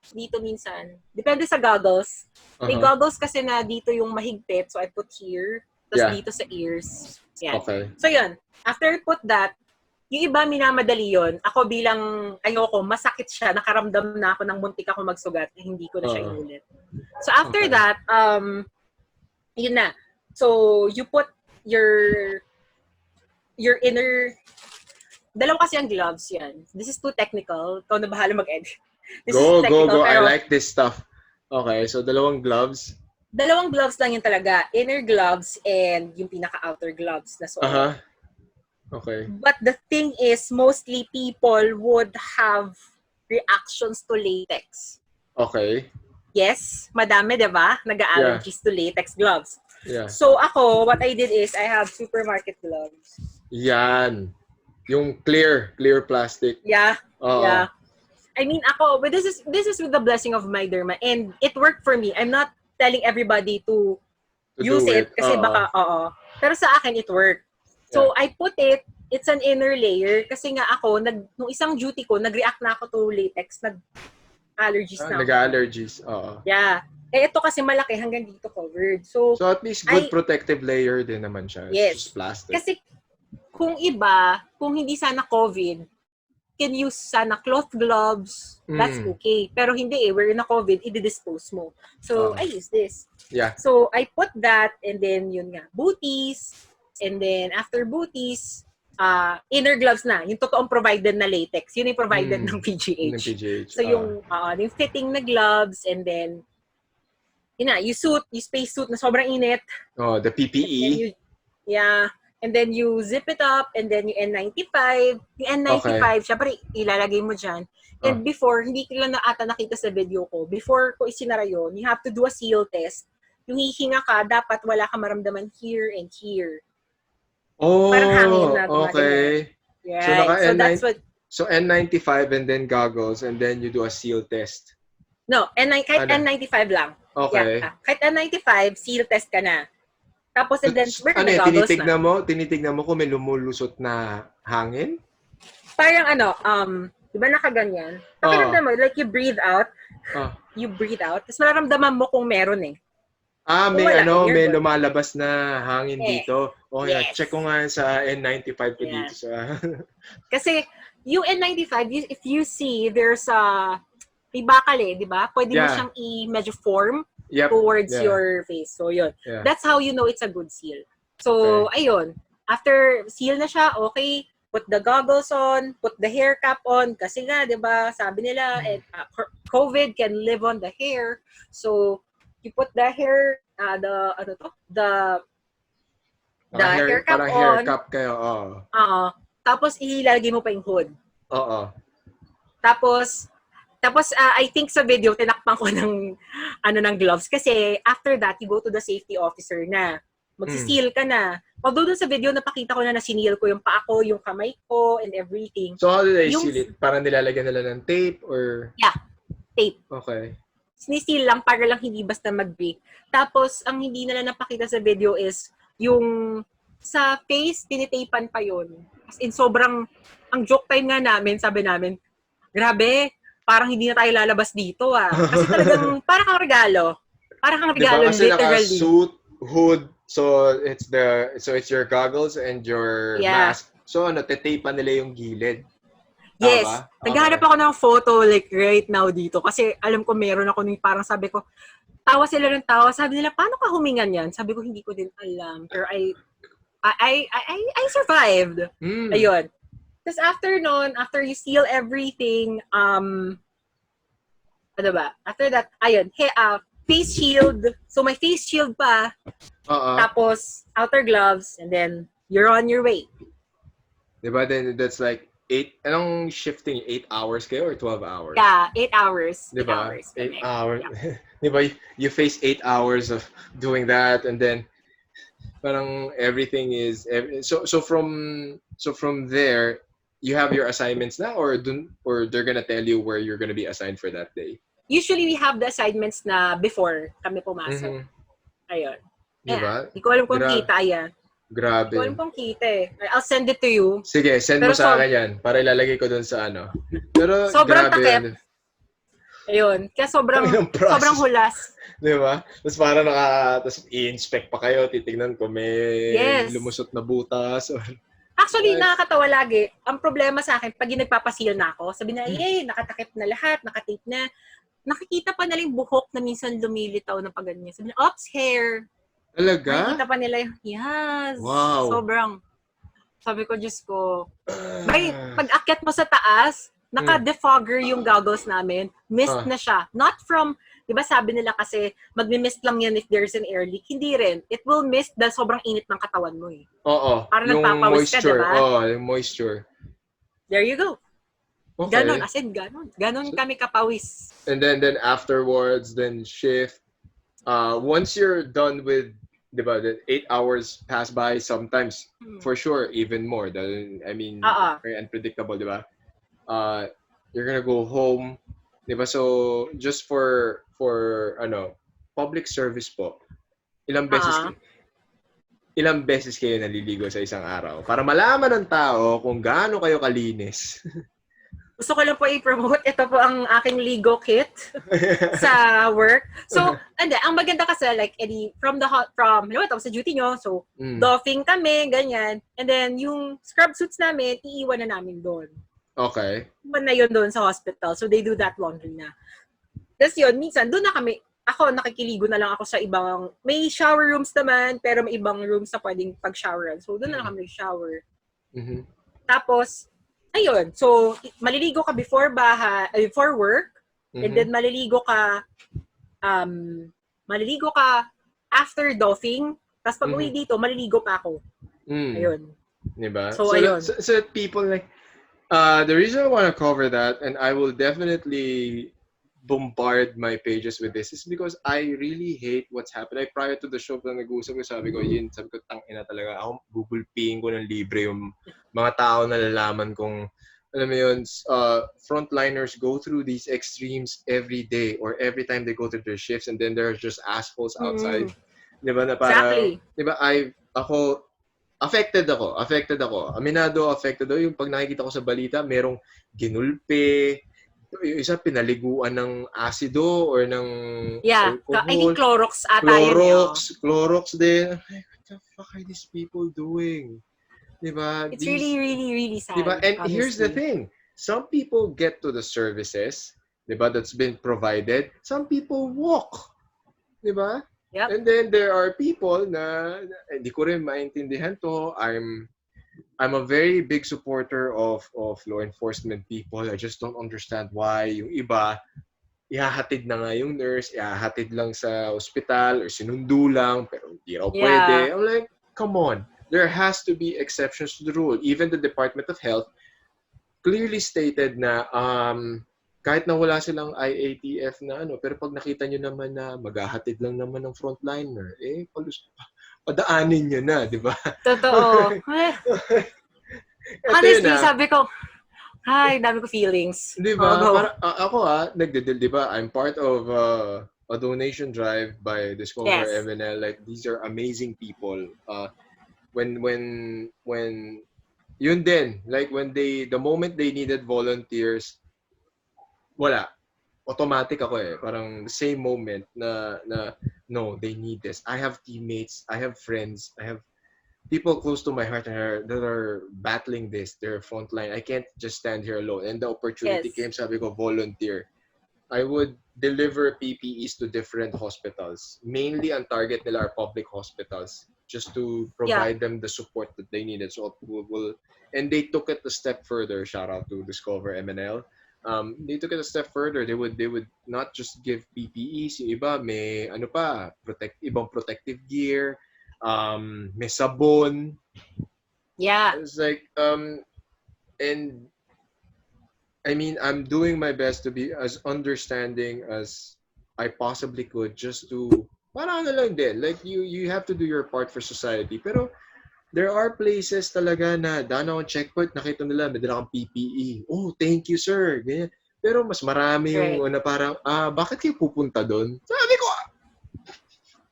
Dito minsan. Depende sa goggles. May goggles kasi na dito yung mahigpit. So, I put here. Tapos dito sa ears. Yan. Okay. So, yun. After I put that, yung iba minamadali yun. Ako bilang, ayoko, masakit siya. Nakaramdam na ako ng muntik ako magsugat. Hindi ko na siya inulit. So, after that, yun na. So, you put your inner, dalawa kasi ang gloves yan. This is too technical. Ikaw na bahala mag-edit. Go. I like this stuff. Okay, so dalawang gloves. Dalawang gloves lang yun talaga. Inner gloves and yung pinaka-outer gloves na suot. Okay. But the thing is, mostly people would have reactions to latex. Okay. Yes, madami, diba? Nag-allergies to latex gloves. Yeah. So ako, what I did is, I have supermarket gloves. Yan. Yung clear plastic. Yeah. Yeah. I mean, ako, but this is with the blessing of my derma, and it worked for me. I'm not telling everybody to use it kasi baka, Pero sa akin, it worked. So, I put it, it's an inner layer, kasi nga ako, nung isang duty ko, nag-react na ako to latex, nag-allergies na ako. Nag-allergies, Yeah. ito kasi malaki hanggang dito covered. So at least good protective layer din naman siya. yes. It's just plastic. Kasi kung iba, kung hindi sana COVID, can use sana cloth gloves, that's okay. Pero hindi we're in a COVID, i-dispose mo. So, I use this. Yeah. So, I put that, and then yun nga, booties, and then after booties, inner gloves na, yung totoong provided na latex, yun yung provided ng PGH. Ng PGH. So, yung fitting na gloves, and then, yun na, yung space suit na sobrang init. The PPE. And then you zip it up, and then yung N95. Yung N95, syempre, ilalagay mo dyan. And before, hindi ko lang na ata nakita sa video ko, before ko isinara yun, you have to do a seal test. Yung hihinga ka, dapat wala ka maramdaman here and here. Parang hangin na. Okay. Right. So that's what... So N95 and then goggles, and then you do a seal test. No, kahit N95 lang. Okay. Yeah, kahit N95, seal test ka na. Tapos, and then, goggles tinitignan mo kung may lumulusot na hangin? Parang di ba nakaganyan? Pakiramdam mo, like you breathe out. You breathe out. Tapos mararamdaman mo kung meron eh. May lumalabas na hangin dito. Check ko nga sa N95 ko dito sa... Kasi, yung N95, if you see, there's may bakal di ba? Pwede mo siyang medyo form towards your face. So, yun. Yeah. That's how you know it's a good seal. So, ayun. After seal na siya, okay, put the goggles on, put the hair cap on. Kasi nga, di ba, sabi nila, COVID can live on the hair. So, you put the hair, the hair cap on. Hair cap kayo, Tapos, ilalagay mo pa yung hood. Tapos, I think sa video, tinakpan ko ng gloves. Kasi, after that, you go to the safety officer na. Magsiseal ka na. Although dun sa video, napakita ko na sineel ko yung paa ko, yung kamay ko, and everything. So, how do they seal it? Parang nilalagyan nila ng tape or... Yeah, tape. Okay. Siniseal lang para lang hindi basta mag-break. Tapos, ang hindi nila napakita sa video is, yung sa face, tinitapan pa yun. As in, sobrang, ang joke time nga namin, sabi namin, grabe, parang hindi na tayo lalabas dito Kasi talagang, parang kang regalo. Parang kang regalo, diba? Kasi literally. Naka-suit, hood, so it's your goggles and your mask. So tetapan nila yung gilid. Yes. Naghahanap ako ng photo like right now dito. Kasi alam ko meron ako parang sabi ko, tawa sila ng tawa. Sabi nila, paano ka humingan yan? Sabi ko, hindi ko din alam. Pero I survived. Ayun. Tapos after you seal everything, After that, ayun, face shield. So, may face shield pa. Tapos, outer gloves. And then, you're on your way. Diba? Then, that's like 8, anong shifting? 8 hours kayo or 12 hours? Yeah, 8 hours. Diba? 8 hours. 8 hours. Yeah. Diba? You face 8 hours of doing that, and then, parang everything is... So from there, you have your assignments na, or they're gonna tell you where you're gonna be assigned for that day? Usually, we have the assignments na before kami pumasok. Ayun. Diba? Hindi ko alam kung kita yan. Grabe. Hindi ko alam kung kita I'll send it to you. Sige, send mo sa akin yan para ilalagay ko dun sa Pero sobrang grabe. Takip. Ayun. Kaya sobrang hulas. Diba? Tapos parang tapos i-inspect pa kayo, titignan kung may lumusot na butas or... Actually, nakakatawa lagi. Ang problema sa akin, pag nagpapasil na ako, sabi na, nakatakip na lahat, nakatape na. Nakikita pa nila yung buhok na minsan lumilitaw na pag ganyan. Sabi na, oops, hair. Talaga? Nakikita pa nila yung, yes. Wow. Sobrang. Sabi ko, Diyos ko. Pag akyat mo sa taas, naka-defogger yung goggles namin. Mist na siya. Not from, di ba sabi nila kasi, magmi-mist lang yan if there's an air leak. Hindi rin. It will mist dahil sobrang init ng katawan mo Oo. Para nagpapawis ka, diba? Yung moisture. There you go. Okay. Ganon. As in, ganon. Ganon kami kapawis. And then afterwards, then shift. Once you're done with, diba, the 8 hours pass by, sometimes, for sure, even more. I mean, very unpredictable, diba? You're gonna go home, diba? So, just for public service po, ilang beses kayo naliligo sa isang araw para malaman ng tao kung gaano kayo kalinis? Gusto ko lang po i-promote. Ito po ang aking Lego kit sa work. So, ang maganda kasi like halimbawa tapos sa duty nyo, so doffing kami, ganyan. And then yung scrub suits namin, iiwan na namin doon. Okay. Iwan na yun doon sa hospital. So they do that laundry na. Tapos yun, minsan doon na kami, ako nakikiligo na lang ako sa ibang, may shower rooms naman, pero may ibang rooms na pwedeng pag-showeran. So doon na lang kami shower. Tapos, ayun. So, maliligo ka before work, and then maliligo ka after doffing, tapos pag uwi dito, maliligo pa ako. Ayun. Diba? So ayun. So people like, the reason I want to cover that, and I will definitely bombard my pages with this, is because I really hate what's happened. Like, prior to the show, na nag-uusap ko, sabi ko, tangina talaga. Ako, gugulpiin ko ng libre yung mga tao na lalaman kung, alam mo yun, frontliners go through these extremes every day or every time they go to their shifts, and then there's just assholes outside. Diba, na parang, Exactly. diba, affected ako. Aminado, affected ako. Yung pag nakikita ko sa balita, merong ginulpe, yung isa pinaliguan ng asido or ng alcohol. I think Clorox ata yun. Clorox din. Like, what the fuck are these people doing? Diba? It's really, really, really sad. Diba? And honestly. here's the thing. Some people get to the services, diba, that's been provided. Some people walk. Diba? Yep. And then there are people na hindi ko rin maintindihan to. I'm a very big supporter of law enforcement people. I just don't understand why yung iba ihahatid na nga yung nurse, ihahatid lang sa ospital or sinundo lang pero hindi raw pwede. I'm like, come on. There has to be exceptions to the rule. Even the Department of Health clearly stated na kahit na wala silang IATF na pero pag nakita nyo naman na maghahatid lang naman ng frontliner, padaanin nyo na, di ba? Totoo. Honestly, sabi ko, dami ko feelings. Di ba? Ako di ba? I'm part of a donation drive by Discover MNL. Like, these are amazing people. When yun din, like when the moment they needed volunteers, wala. Automatic ako Parang the same moment na no, they need this. I have teammates, I have friends, I have people close to my heart that are battling this. They're frontline. I can't just stand here alone. And the opportunity came, sabi ko, volunteer. I would deliver PPEs to different hospitals. Mainly, ang target nila are public hospitals, just to provide them the support that they needed. So, and they took it a step further. Shout out to Discover MNL. They took it a step further. They would not just give PPEs. Yung iba may ibang protective gear. May sabon. Yeah. It's like and I mean, I'm doing my best to be as understanding as I possibly could, just to parang lang din. Like, you have to do your part for society. Pero there are places talaga na daan ako checkpoint, nakita nila, may dala kang PPE. Oh, thank you, sir. Ganyan. Pero mas marami yung parang, bakit kayo pupunta doon? Sabi ko,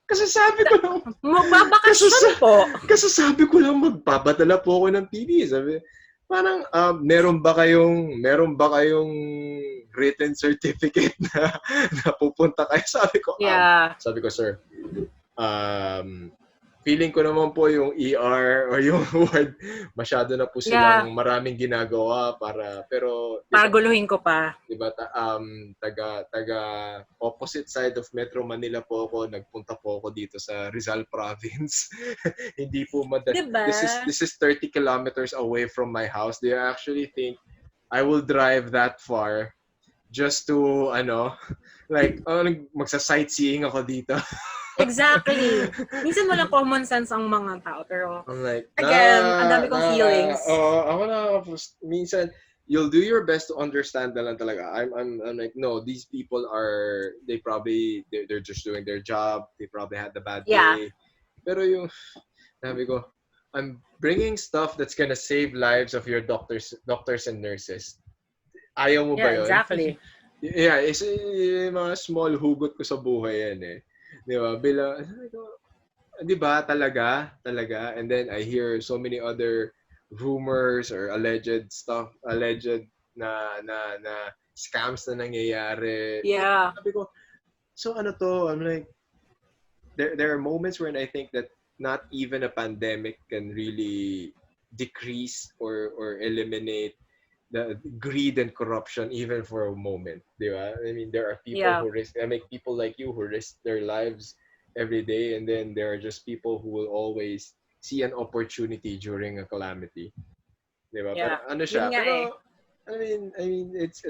kasi sabi ko lang, magbabakasyon po. Kasi sabi ko lang, magpapadala po ako ng PPE. Sabi, parang, meron ba kayong written certificate na pupunta kayo? Sabi ko, sir, feeling ko naman po yung ER or yung ward, masyado na po silang maraming ginagawa pero guluhin ko pa. Diba, taga opposite side of Metro Manila po ako, nagpunta po ako dito sa Rizal Province. Hindi po diba? This is 30 kilometers away from my house. Do you actually think I will drive that far just to magsa-sightseeing ako dito? Exactly. Minsan walang common sense ang mga tao, pero I'm like, again, ang dami kong feelings. Ako minsan, you'll do your best to understand na lang talaga. I'm like, no, these people they're just doing their job. They probably had a bad day. Pero yung, sabi ko, I'm bringing stuff that's gonna save lives of your doctors and nurses. Ayaw mo ba yun? Exactly. Yeah, it's mga small hugot ko sa buhay yan Di ba? Di ba? Talaga. And then I hear so many other rumors or alleged na scams na nangyayari. Yeah. Sabi ko, so ano to? I'm like, there are moments when I think that not even a pandemic can really decrease or eliminate the greed and corruption even for a moment, di ba? I mean, there are people Yeah. who risk, I mean, people like you who risk their lives every day, and then there are just people who will always see an opportunity during a calamity, di ba? Pero Yeah. ano Yun siya, nga eh. pero I mean, it's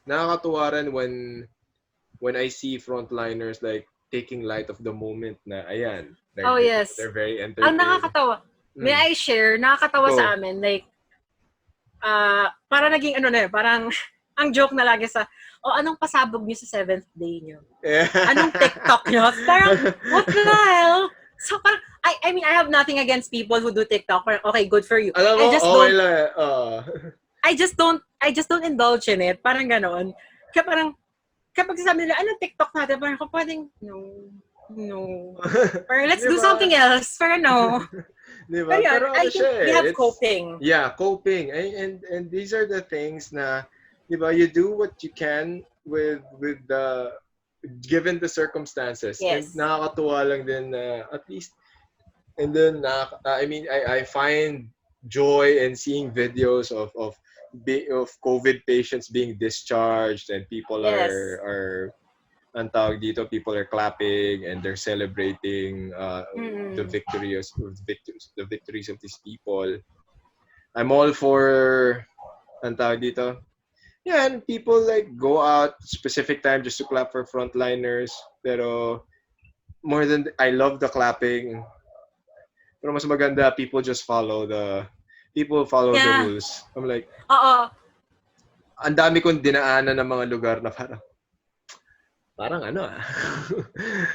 nakakatuwa rin when I see frontliners like taking light of the moment na ayan, Oh, yes. they're very Ang entertaining. nakakatawa. May I share? Nakakatawa Go. sa amin. Like, para naging parang ang joke na lagi sa, anong pasabog niyo sa 7th day niyo? Anong TikTok niyo? Parang, what the hell? So parang, I mean, I have nothing against people who do TikTok. Parang, okay, good for you. Alam mo, I just don't indulge in it. Parang ganon. Kaya parang, kapag sasabi nila, anong TikTok natin? Parang ako pwedeng, no. Parang, let's do something else. Parang no. Diba? Pero I think we have coping. Yeah, coping. And these are the things na, diba, you do what you can with the given the circumstances. Yes. And nakakatuwa lang din at least, and then I mean, I find joy in seeing videos of COVID patients being discharged, and people are ang tawag dito, people are clapping and they're celebrating the victories of these people. I'm all for ang tawag dito. Yeah, and people like go out specific time just to clap for frontliners. Pero more than I love the clapping. Pero mas maganda, people follow the rules. I'm like, ang dami kong dinaanan ng mga lugar na parang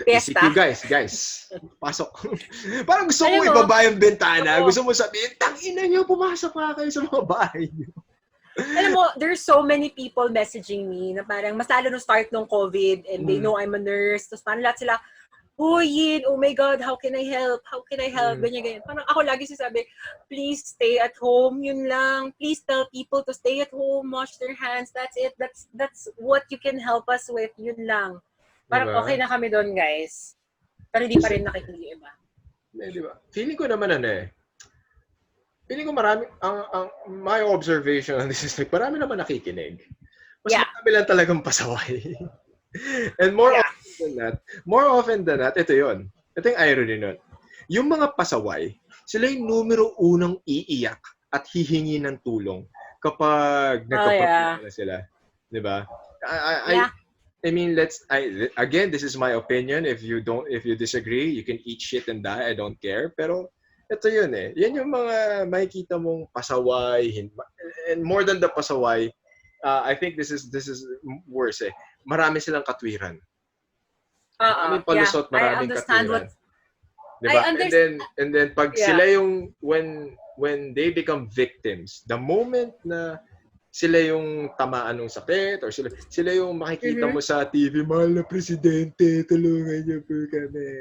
Fiesta. ECQ guys, pasok. Parang gusto mo ibaba yung bintana. Gusto mo sabihin, tangina nyo, pumasok pa kayo sa mga bahay nyo. Alam mo, there's so many people messaging me na parang mas lalo nung start ng COVID and they know I'm a nurse. Tapos parang lahat sila, Yin, oh my God, how can I help? Ganyan. Parang ako lagi sasabi, please stay at home, yun lang. Please tell people to stay at home, wash their hands, that's it. That's what you can help us with, yun lang. Parang okay na kami doon, guys. Pero hindi pa rin nakikinig iba. Diba? Feeling ko naman feeling ko marami, my observation on this is like, marami naman nakikinig. Mas marami lang talagang pasaway. And more often than that, ito yun. Ito yung irony nun. Yung mga pasaway, sila yung numero unang iiyak at hihingi ng tulong kapag nagka-problema na sila. Diba? I mean, again, this is my opinion. If you disagree, you can eat shit and die. I don't care. Pero ito yun eh. Yan yung mga makikita mong pasaway. And more than the pasaway, I think this is worse eh. Marami silang katwiran. Maraming palusot, maraming katwiran. Diba? And then pag sila yung when they become victims, the moment na sila yung tamaan ng sakit or sila yung makikita mo sa TV, mahal na presidente, tulungan niyo po kami.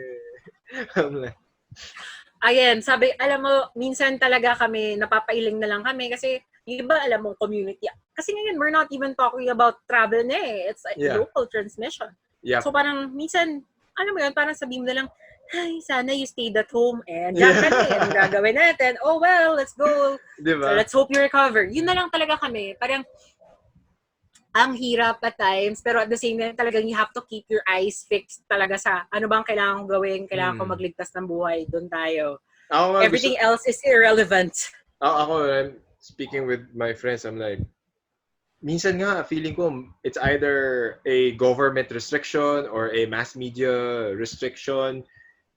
Ayan, sabi, alam mo, minsan talaga kami, napapailing na lang kami kasi yung iba, alam mo, community. Kasi ngayon, we're not even talking about travel na eh. It's like local transmission. Yep. So parang minsan, alam mo yun, parang sabihin mo na lang, ay, sana you stayed at home and dyan ka na eh. Anong gagawin natin? Oh, well, let's go. Diba? So let's hope you recover. Yun na lang talaga kami. Parang, ang hirap at times, pero at the same time, talagang you have to keep your eyes fixed talaga sa ano bang kailangan kong gawin, kailangan kong magligtas ng buhay, doon tayo. Everything else is irrelevant. Ako, speaking with my friends, I'm like, minsan nga, feeling ko, it's either a government restriction or a mass media restriction.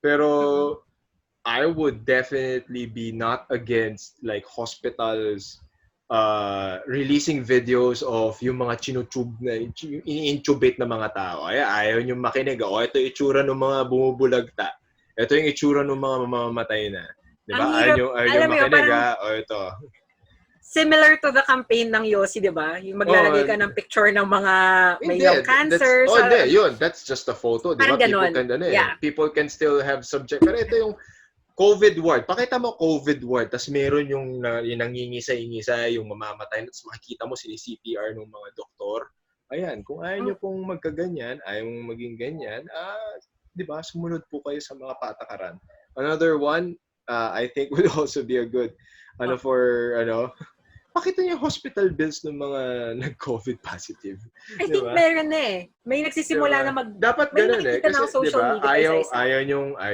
Pero I would definitely be not against like hospitals releasing videos of yung mga chinutube na ini-intubate na mga tao. Ayaw nyo makinig. Ito yung itsura ng mga bumubulagta. Ito yung itsura ng mga mamamatay na. Diba? Ayaw nyo makinig. Ito. Similar to the campaign ng Yossi, di ba? Yung maglalagay ka ng picture ng mga may lung cancer. Yun. That's just a photo. Di ba? People can still have subject. Pero ito yung COVID ward. Pakita mo COVID ward. Tapos meron yung nangingisay-ngisay, yung mamamatay. Tapos makikita mo CPR ng mga doktor. Ayan, kung ayaw nyo pong magkaganyan, ayaw mong maging ganyan, di ba, sumunod po kayo sa mga patakaran. Another one, I think would also be a good, pakita niyo yung hospital bills ng mga nag-COVID positive. I think meron na eh. May nagsisimula na Dapat may ganun nakikita na kasi, social diba, media ayaw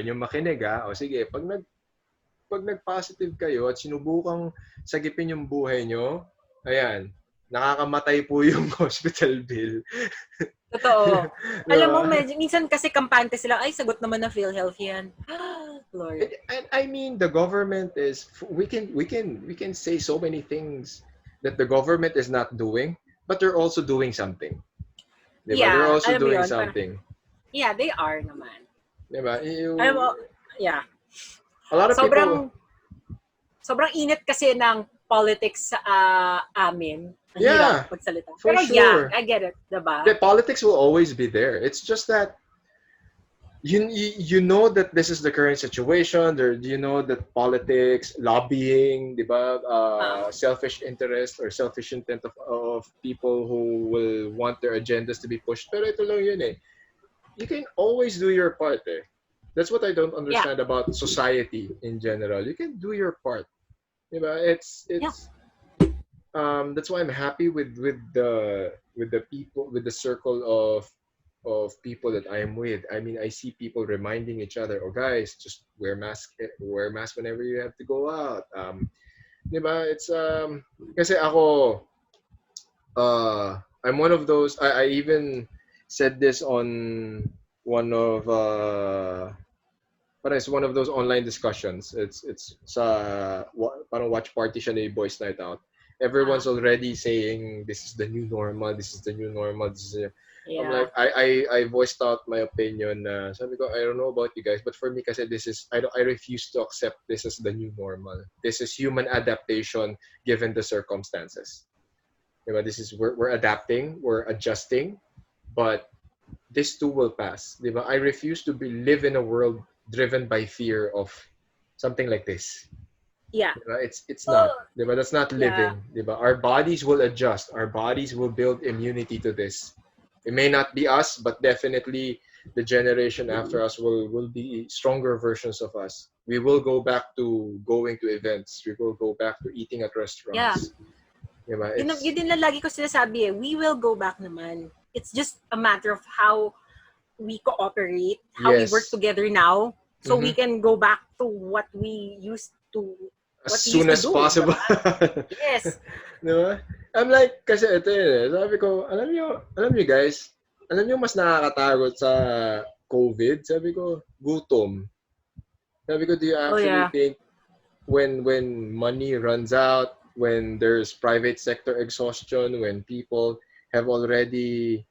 nyong makinig O sige, pag nag-positive kayo at sinubukang sagipin yung buhay nyo, ayan, nakakamatay po yung hospital bill. Totoo. Alam mo, minsan kasi kampante sila, ay, sagot naman na PhilHealth yan. Lord. And I mean, the government is, we can say so many things that the government is not doing, but they're also doing something. Diba? Yeah, they're also doing yun, something. Yeah, they are naman. Diba? Alam mo, yeah. A lot of people... Sobrang init kasi ng politics sa amin. Ang hirap magsalita. Pero sure. I get it, diba? The politics will always be there. It's just that you know that this is the current situation. You know that politics, lobbying, diba, selfish interest or selfish intent of people who will want their agendas to be pushed. Pero ito lang yun eh. You can always do your part eh. That's what I don't understand about society in general. You can do your part. Diba? It's that's why I'm happy with the people, with the circle of people that I am with. I mean, I see people reminding each other, oh guys, just wear mask whenever you have to go out. Diba? It's kasi ako I'm one of those, I even said this on one of it's one of those online discussions. It's sa parang watch party siya na Boys Night Out. Everyone's already saying this is the new normal. This is the new normal. I'm like, I voiced out my opinion. Sabi ko, I don't know about you guys, but for me, kasi I refuse to accept this as the new normal. This is human adaptation given the circumstances. Diba? This is we're adapting, we're adjusting, but this too will pass. Diba? I refuse to live in a world driven by fear of something like this. Yeah. Diba? It's not. Diba? That's not living. Diba? Our bodies will adjust. Our bodies will build immunity to this. It may not be us, but definitely the generation after us will be stronger versions of us. We will go back to going to events. We will go back to eating at restaurants. Yeah. Diba? Yun din lang lagi ko sinasabi eh. We will go back naman. It's just a matter of how we cooperate, how we work together now, so we can go back to what we used to as soon as possible. Yes. Diba? I'm like, kasi ito yun eh. Sabi ko, alam nyo guys, alam nyo mas nakakatakot sa COVID? Sabi ko, gutom. Sabi ko, do you actually think when money runs out, when there's private sector exhaustion, when people have already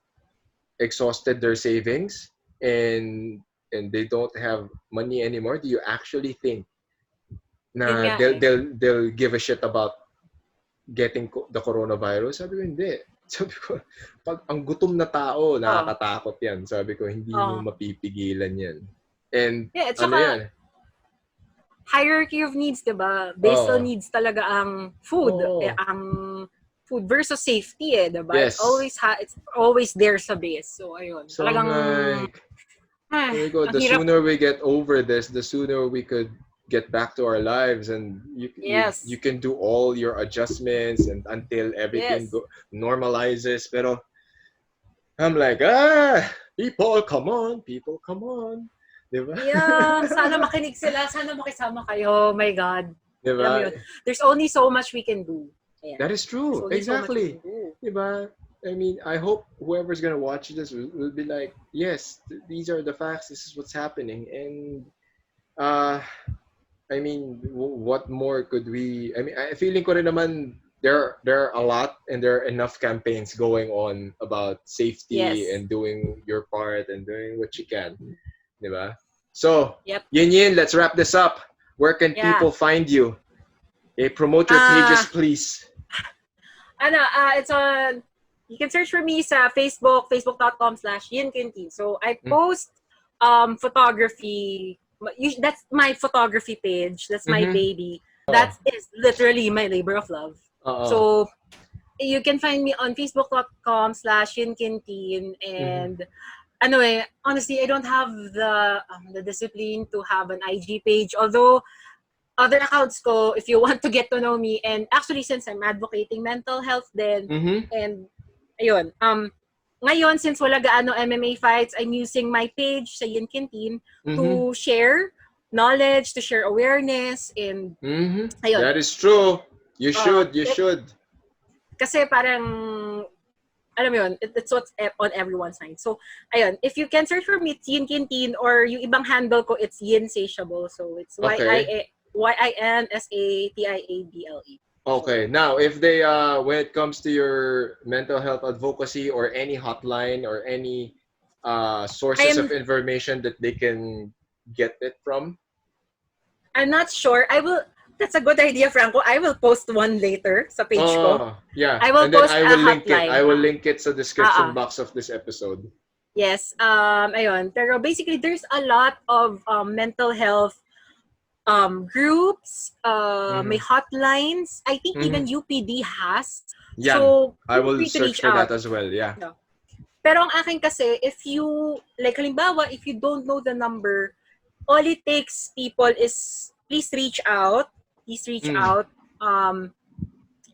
exhausted their savings and they don't have money anymore, do you actually think na they'll give a shit about getting the coronavirus? Sabi ko, hindi. Sabi ko, pag ang gutom na tao, nakakatakot yan. Sabi ko, hindi mo mapipigilan yan. And yan? Hierarchy of needs, diba? Based on needs talaga ang food. Ang food versus safety diba? Yes. It's always there sa base. So, ayun. So, talagang, the sooner we get over this, the sooner we could get back to our lives, and you can do all your adjustments and until everything normalizes. Pero I'm like, people come on. Diba? Yeah, sana makinig sila, sana makisama kayo. Oh my God. Diba? There's only so much we can do. Ayan. That is true. Exactly. Diba? I mean, I hope whoever's gonna watch this will be like, yes, these are the facts. This is what's happening. And I mean, what more could we? I mean, feeling ko rin naman there are a lot and there are enough campaigns going on about safety and doing your part and doing what you can, diba? So, Yin, let's wrap this up. Where can people find you? Promote your pages, please. It's on. You can search for me sa Facebook, facebook.com/Yin Quintin. So I post photography That's my photography page. That's my Mhm. baby. That is literally my labor of love. So you can find me on facebook.com/yinquintin and honestly, I don't have the discipline to have an IG page. Although other accounts ko, if you want to get to know me, and actually since I'm advocating mental health then, and ayun, ngayon since wala gaano MMA fights, I'm using my page sa Yin Quintin to share knowledge, to share awareness, and ayun. That is true. You should. Kasi parang alam mo yun, it's what's on everyone's mind. So, ayun, if you can search for me, it's Yin Quintin, or yung ibang handle ko, it's Yin Satiable. So, it's YINSATIABLE. Okay. Now, if they, when it comes to your mental health advocacy or any hotline or any sources of information that they can get it from? I'm not sure. That's a good idea, Franco. I will post one later sa page ko. Yeah. I will post a hotline. I will link it sa description box of this episode. Yes. Ayun. Pero basically, there's a lot of mental health groups. May hotlines. I think even UPD has. Yeah. So, I will search for that as well. Yeah. Pero ang akin kasi, if you, like halimbawa, if you don't know the number, all it takes, people, is please reach out.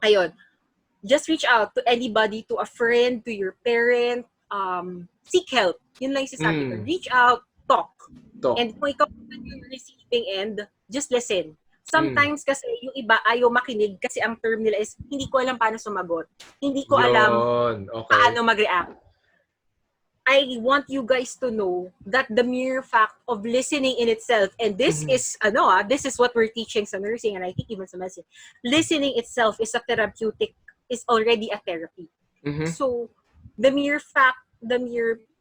Ayun. Just reach out to anybody, to a friend, to your parent. Seek help. Yun lang yung sasabi ko. Reach out, talk. And kung ikaw yung receiving end, just listen. Sometimes kasi yung iba ayaw makinig kasi ang term nila is, hindi ko alam paano sumagot. Hindi ko alam paano mag-react. I want you guys to know that the mere fact of listening in itself, and this is what we're teaching sa nursing, and I think even sa medicine, listening itself is a therapeutic, is already a therapy. So the mere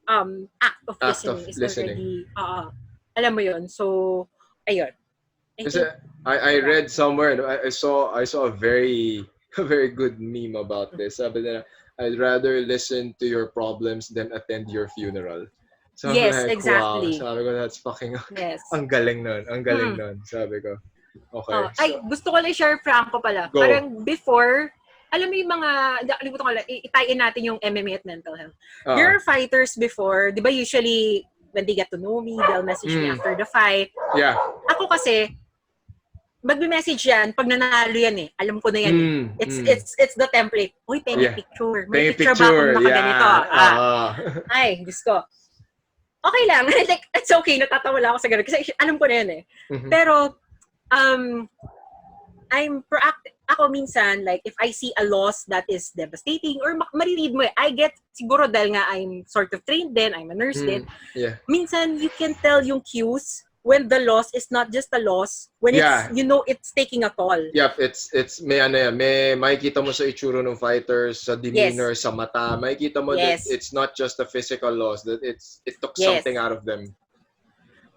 act of listening is already alam mo yun. So ayun. Kasi I read somewhere, I saw a very good meme about this. Sabi nila, I'd rather listen to your problems than attend your funeral. So yes, like, exactly. Wow. Sabi ko, that's fucking, ang galing nun. Ang galing nun, sabi ko. Okay. Ay, gusto ko lang share, Franco pala. Go. Parang before, alam mo yung mga, kalimutan ko lang, itain natin yung MMA at mental health. There are fighters before, di ba usually, when they get to know me, they'll message me after the fight. Yeah. Ako kasi, magbe-message yan, pag nanalo yan eh. Alam ko na yan eh. It's the template. Uy, pengi picture. May picture ba akong nakaganito? Ay, Diyos ko. Okay lang. Like, it's okay. Natatawa lang ako sa ganun. Kasi alam ko na yan eh. Pero, I'm proactive. Ako minsan, like, if I see a loss that is devastating, or mariread mo eh, I get, siguro dahil nga I'm sort of trained din, I'm a nurse din. Yeah. Minsan, you can tell yung cues when the loss is not just a loss, when it's, it's taking a toll. Yep, it's may makikita mo sa itsura ng fighters, sa demeanor, sa mata, makikita mo that it's not just a physical loss, that it took something out of them.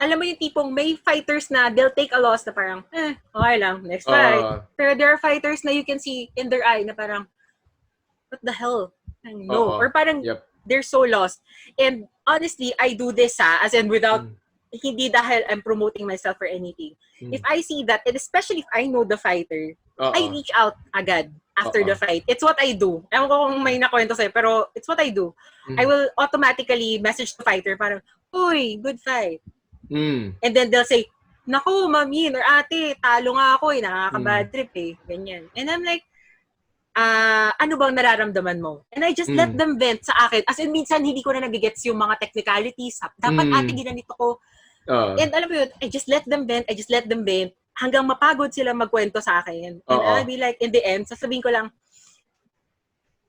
Alam mo yung tipong may fighters na they'll take a loss na parang, okay lang, next fight. Pero there are fighters na you can see in their eye na parang, what the hell? No. Or parang, they're so lost. And honestly, I do this as in without hindi dahil I'm promoting myself or anything. If I see that, and especially if I know the fighter, I reach out agad after the fight. It's what I do. Ewan ko kung may nakwento sa'yo, pero it's what I do. I will automatically message the fighter, parang, uy, good fight. And then they'll say, naku, mami, or ate, talo nga ako nakaka-bad trip ganyan. And I'm like, ano bang nararamdaman mo? And I just let them vent sa akin. As in, minsan hindi ko na nagigets yung mga technicalities. Dapat ate, ginanito ko. And alam mo yun, I just let them vent, hanggang mapagod sila magkwento sa akin. And I'll be like, in the end, sasabihin ko lang,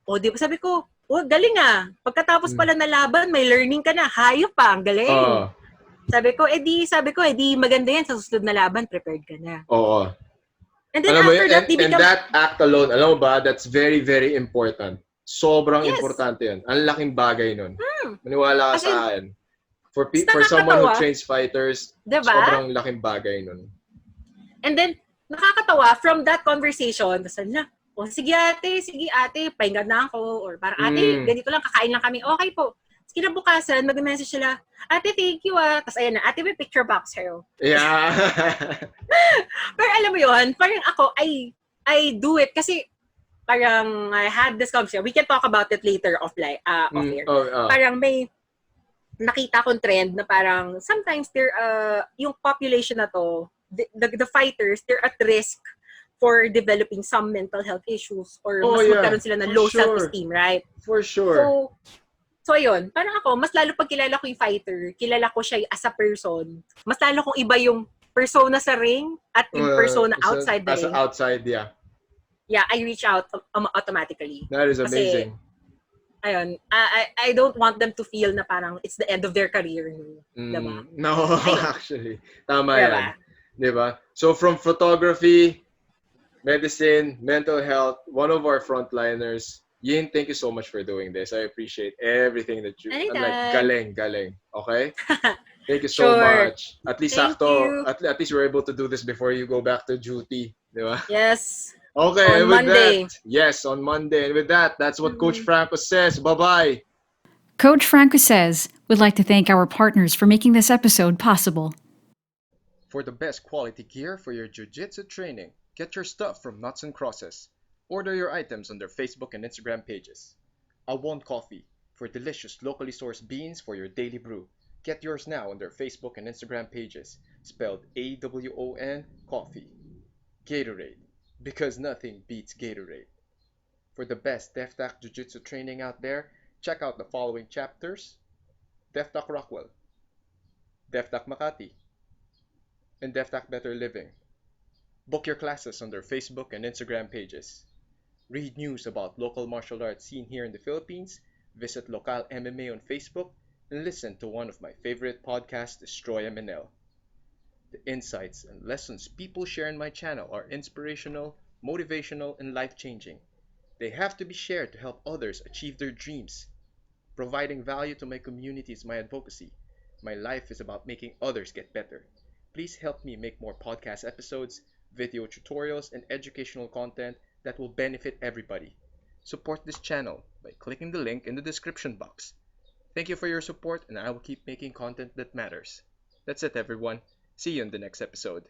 di ba sabi ko, galing pagkatapos pala na laban, may learning ka na, hayop pa, ang galing. Sabi ko, edi maganda yan, sa susunod na laban, prepared ka na. And then alam after that, and that act alone, alam mo ba, that's very, very important. Sobrang importante yan. Ang laking bagay nun. Maniwala ka sa akin. For someone who trains fighters, diba? Sobrang laking bagay nun. And then, nakakatawa, from that conversation, sige ate, pahinga na ako. Or parang ate, ganito lang, kakain lang kami. Okay po. kinabukasan, mag-message sila, ate, thank you Tapos ayan na, ate, may picture box sa'yo. Yeah. Pero alam mo yun, parang ako, I do it kasi parang I had this conversation. We can talk about it later off air. Parang may nakita kong trend na parang sometimes yung population na to, the fighters, they're at risk for developing some mental health issues or mas magkaroon sila ng low self-esteem, right? For sure. So ayun, parang ako, mas lalo pag kilala ko yung fighter, kilala ko siya as a person, mas lalo kung iba yung persona sa ring at yung persona outside the ring. Outside, yeah. Yeah, I reach out automatically. That is amazing. Kasi, ayun, I don't want them to feel na parang it's the end of their career. Diba? No, actually. Tama yan. Diba? So from photography, medicine, mental health, one of our frontliners, Yin, thank you so much for doing this. I appreciate everything that you galing. Okay? Thank you so much. At least at least we're able to do this before you go back to duty, di ba? Yes. Okay, on Monday. On Monday. And with that, that's what Coach Franco says. Bye-bye. Coach Franco Says would like to thank our partners for making this episode possible. For the best quality gear for your jiu-jitsu training, get your stuff from Nuts and Crosses. Order your items on their Facebook and Instagram pages. Awon Coffee, for delicious locally sourced beans for your daily brew. Get yours now on their Facebook and Instagram pages, spelled AWON Coffee. Gatorade, because nothing beats Gatorade. For the best DefTac Jiu-Jitsu training out there, check out the following chapters: DefTac Rockwell, DefTac Makati, and DefTac Better Living. Book your classes on their Facebook and Instagram pages. Read news about local martial arts scene here in the Philippines, visit Local MMA on Facebook, and listen to one of my favorite podcasts, Destroy MNL. The insights and lessons people share in my channel are inspirational, motivational, and life-changing. They have to be shared to help others achieve their dreams. Providing value to my community is my advocacy. My life is about making others get better. Please help me make more podcast episodes, video tutorials, and educational content that will benefit everybody. Support this channel by clicking the link in the description box. Thank you for your support, and I will keep making content that matters. That's it, everyone. See you in the next episode.